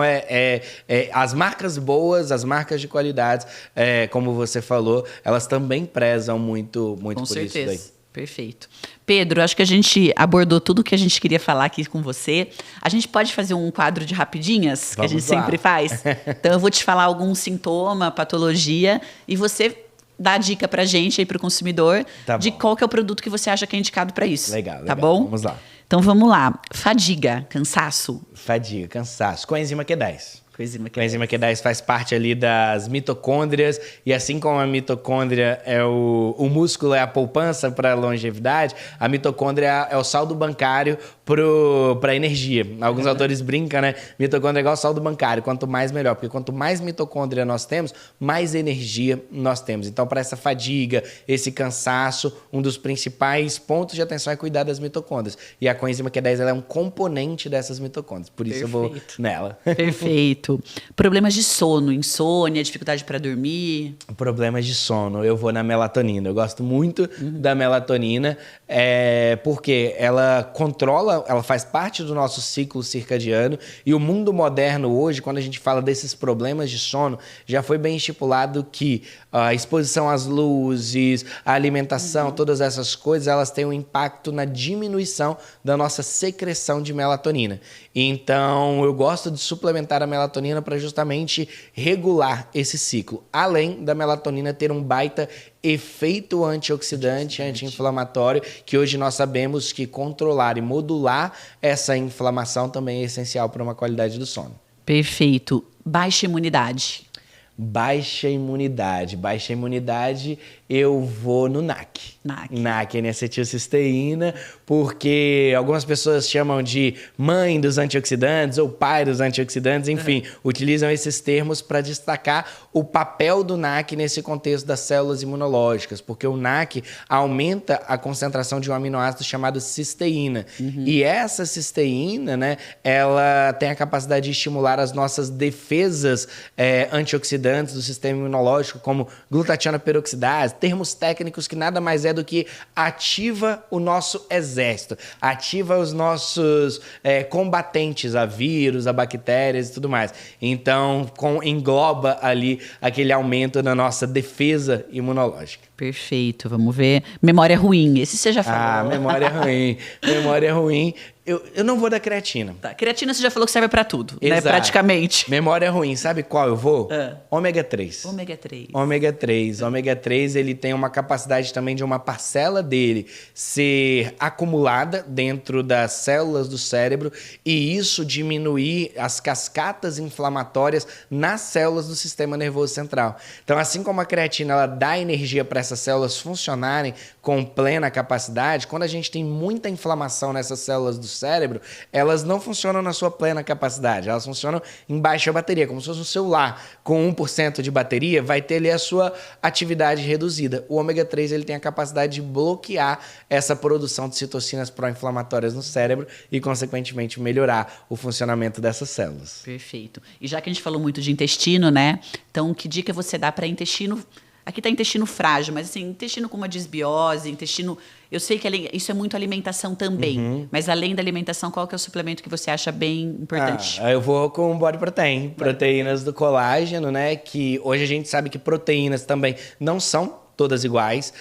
as marcas boas, as marcas de qualidade, como você falou, elas também prezam muito Com por certeza. isso daí. Perfeito. Pedro, acho que a gente abordou tudo o que a gente queria falar aqui com você. A gente pode fazer um quadro de rapidinhas, que a gente sempre faz? Então, eu vou te falar algum sintoma, patologia, e você dá a dica pra gente aí, pro consumidor, de qual que é o produto que você acha que é indicado para isso. Legal. Tá bom? Vamos lá. Então, vamos lá. Fadiga, cansaço. Fadiga, cansaço. Coenzima Q10. Coenzima Q10 faz parte ali das mitocôndrias, e assim como a mitocôndria é o músculo é a poupança para a longevidade, a mitocôndria é o saldo bancário para energia. Alguns autores brincam, né? Mitocôndria é igual ao saldo bancário, quanto mais melhor, porque quanto mais mitocôndria nós temos, mais energia nós temos. Então, para essa fadiga, esse cansaço, um dos principais pontos de atenção é cuidar das mitocôndrias. E a coenzima Q10 ela é um componente dessas mitocôndrias, por isso eu vou nela. Perfeito. Problemas de sono, insônia, dificuldade para dormir? Problemas de sono, eu vou na melatonina. Eu gosto muito da melatonina, porque ela controla, ela faz parte do nosso ciclo circadiano, e o mundo moderno hoje, quando a gente fala desses problemas de sono, já foi bem estipulado que a exposição às luzes, a alimentação, todas essas coisas, elas têm um impacto na diminuição da nossa secreção de melatonina. Então, eu gosto de suplementar a melatonina para justamente regular esse ciclo. Além da melatonina ter um baita efeito antioxidante, anti-inflamatório, que hoje nós sabemos que controlar e modular essa inflamação também é essencial para uma qualidade do sono. Perfeito. Baixa imunidade. Baixa imunidade, eu vou no NAC. NAC, N-acetilcisteína, porque algumas pessoas chamam de mãe dos antioxidantes ou pai dos antioxidantes, enfim, utilizam esses termos para destacar o papel do NAC nesse contexto das células imunológicas, porque o NAC aumenta a concentração de um aminoácido chamado cisteína. E essa cisteína, né, ela tem a capacidade de estimular as nossas defesas antioxidantes do sistema imunológico, como glutationa peroxidase, termos técnicos que nada mais é do que ativa o nosso exército, ativa os nossos combatentes a vírus, a bactérias e tudo mais. Então, engloba ali aquele aumento na nossa defesa imunológica. Perfeito, vamos ver. Memória ruim, esse você já falou. Memória ruim. Eu não vou da creatina. Tá. Creatina você já falou que serve pra tudo, né? Praticamente. Memória ruim, sabe qual eu vou? Ômega 3. Ômega 3, ele tem uma capacidade também de uma parcela dele ser acumulada dentro das células do cérebro, e isso diminuir as cascatas inflamatórias nas células do sistema nervoso central. Então, assim como a creatina ela dá energia para essas células funcionarem com plena capacidade, quando a gente tem muita inflamação nessas células do cérebro, elas não funcionam na sua plena capacidade, elas funcionam em baixa bateria, como se fosse um celular com 1% de bateria, vai ter ali a sua atividade reduzida. O ômega 3 ele tem a capacidade de bloquear essa produção de citocinas pró-inflamatórias no cérebro e, consequentemente, melhorar o funcionamento dessas células. Perfeito. E já que a gente falou muito de intestino, né? Então, que dica você dá para intestino? Aqui está intestino frágil, mas assim, intestino com uma disbiose, intestino... Eu sei que isso é muito alimentação também, mas além da alimentação, qual que é o suplemento que você acha bem importante? Eu vou com o Body Protein, proteínas do colágeno, né? Que hoje a gente sabe que proteínas também não são todas iguais.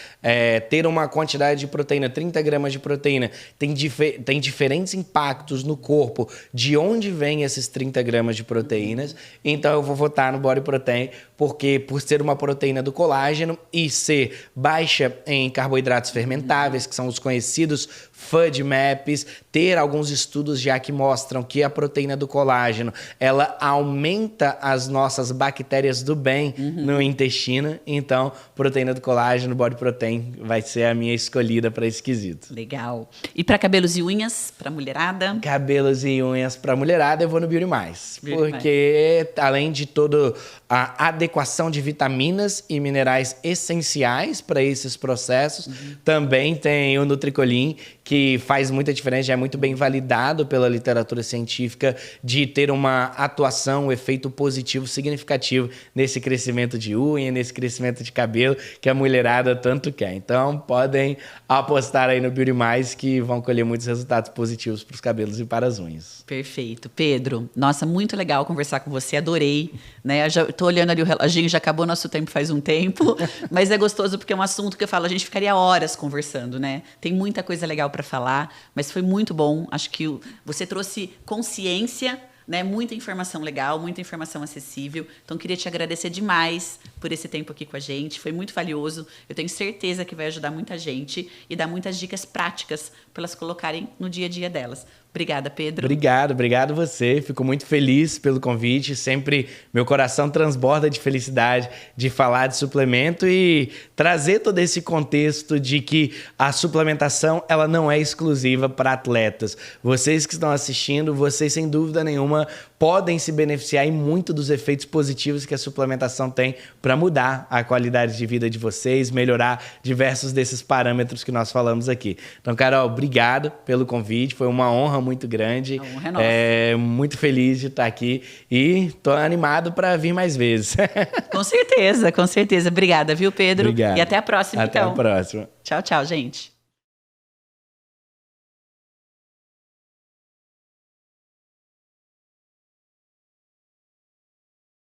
Ter uma quantidade de proteína, 30 gramas de proteína, tem diferentes impactos no corpo de onde vem esses 30 gramas de proteínas. Então eu vou votar no Body Protein, porque por ser uma proteína do colágeno e ser baixa em carboidratos fermentáveis, que são os conhecidos FODMAPs, ter alguns estudos já que mostram que a proteína do colágeno, ela aumenta as nossas bactérias do bem no intestino. Então, proteína do colágeno, Body Protein, vai ser a minha escolhida para esse quesito. Legal. E para cabelos e unhas, para mulherada? Cabelos e unhas para mulherada, eu vou no Beauty Mais. Porque, além de toda a adequação de vitaminas e minerais essenciais para esses processos, também tem o Nutricolin, que faz muita diferença, já é muito bem validado pela literatura científica, de ter uma atuação, um efeito positivo significativo nesse crescimento de unha, nesse crescimento de cabelo, que a mulherada tanto quer. Então, podem apostar aí no Beauty Mais, que vão colher muitos resultados positivos para os cabelos e para as unhas. Perfeito. Pedro, nossa, muito legal conversar com você, adorei. Né? Eu já estou olhando ali o reloginho, já acabou nosso tempo faz um tempo, mas é gostoso porque é um assunto que eu falo, a gente ficaria horas conversando, né? Tem muita coisa legal para falar, mas foi muito bom. Acho que você trouxe consciência, né? Muita informação legal, muita informação acessível. Então, queria te agradecer demais por esse tempo aqui com a gente. Foi muito valioso. Eu tenho certeza que vai ajudar muita gente e dar muitas dicas práticas para elas colocarem no dia a dia delas. Obrigada, Pedro. Obrigado você. Fico muito feliz pelo convite. Sempre meu coração transborda de felicidade de falar de suplemento e trazer todo esse contexto de que a suplementação ela não é exclusiva para atletas. Vocês que estão assistindo, vocês sem dúvida nenhuma podem se beneficiar e muito dos efeitos positivos que a suplementação tem para mudar a qualidade de vida de vocês, melhorar diversos desses parâmetros que nós falamos aqui. Então, Carol, obrigado pelo convite. Foi uma honra muito grande. A honra é nossa. Muito feliz de estar aqui e estou animado para vir mais vezes. Com certeza, com certeza. Obrigada, viu, Pedro? Obrigado. E até a próxima, Até a próxima. Tchau, tchau, gente.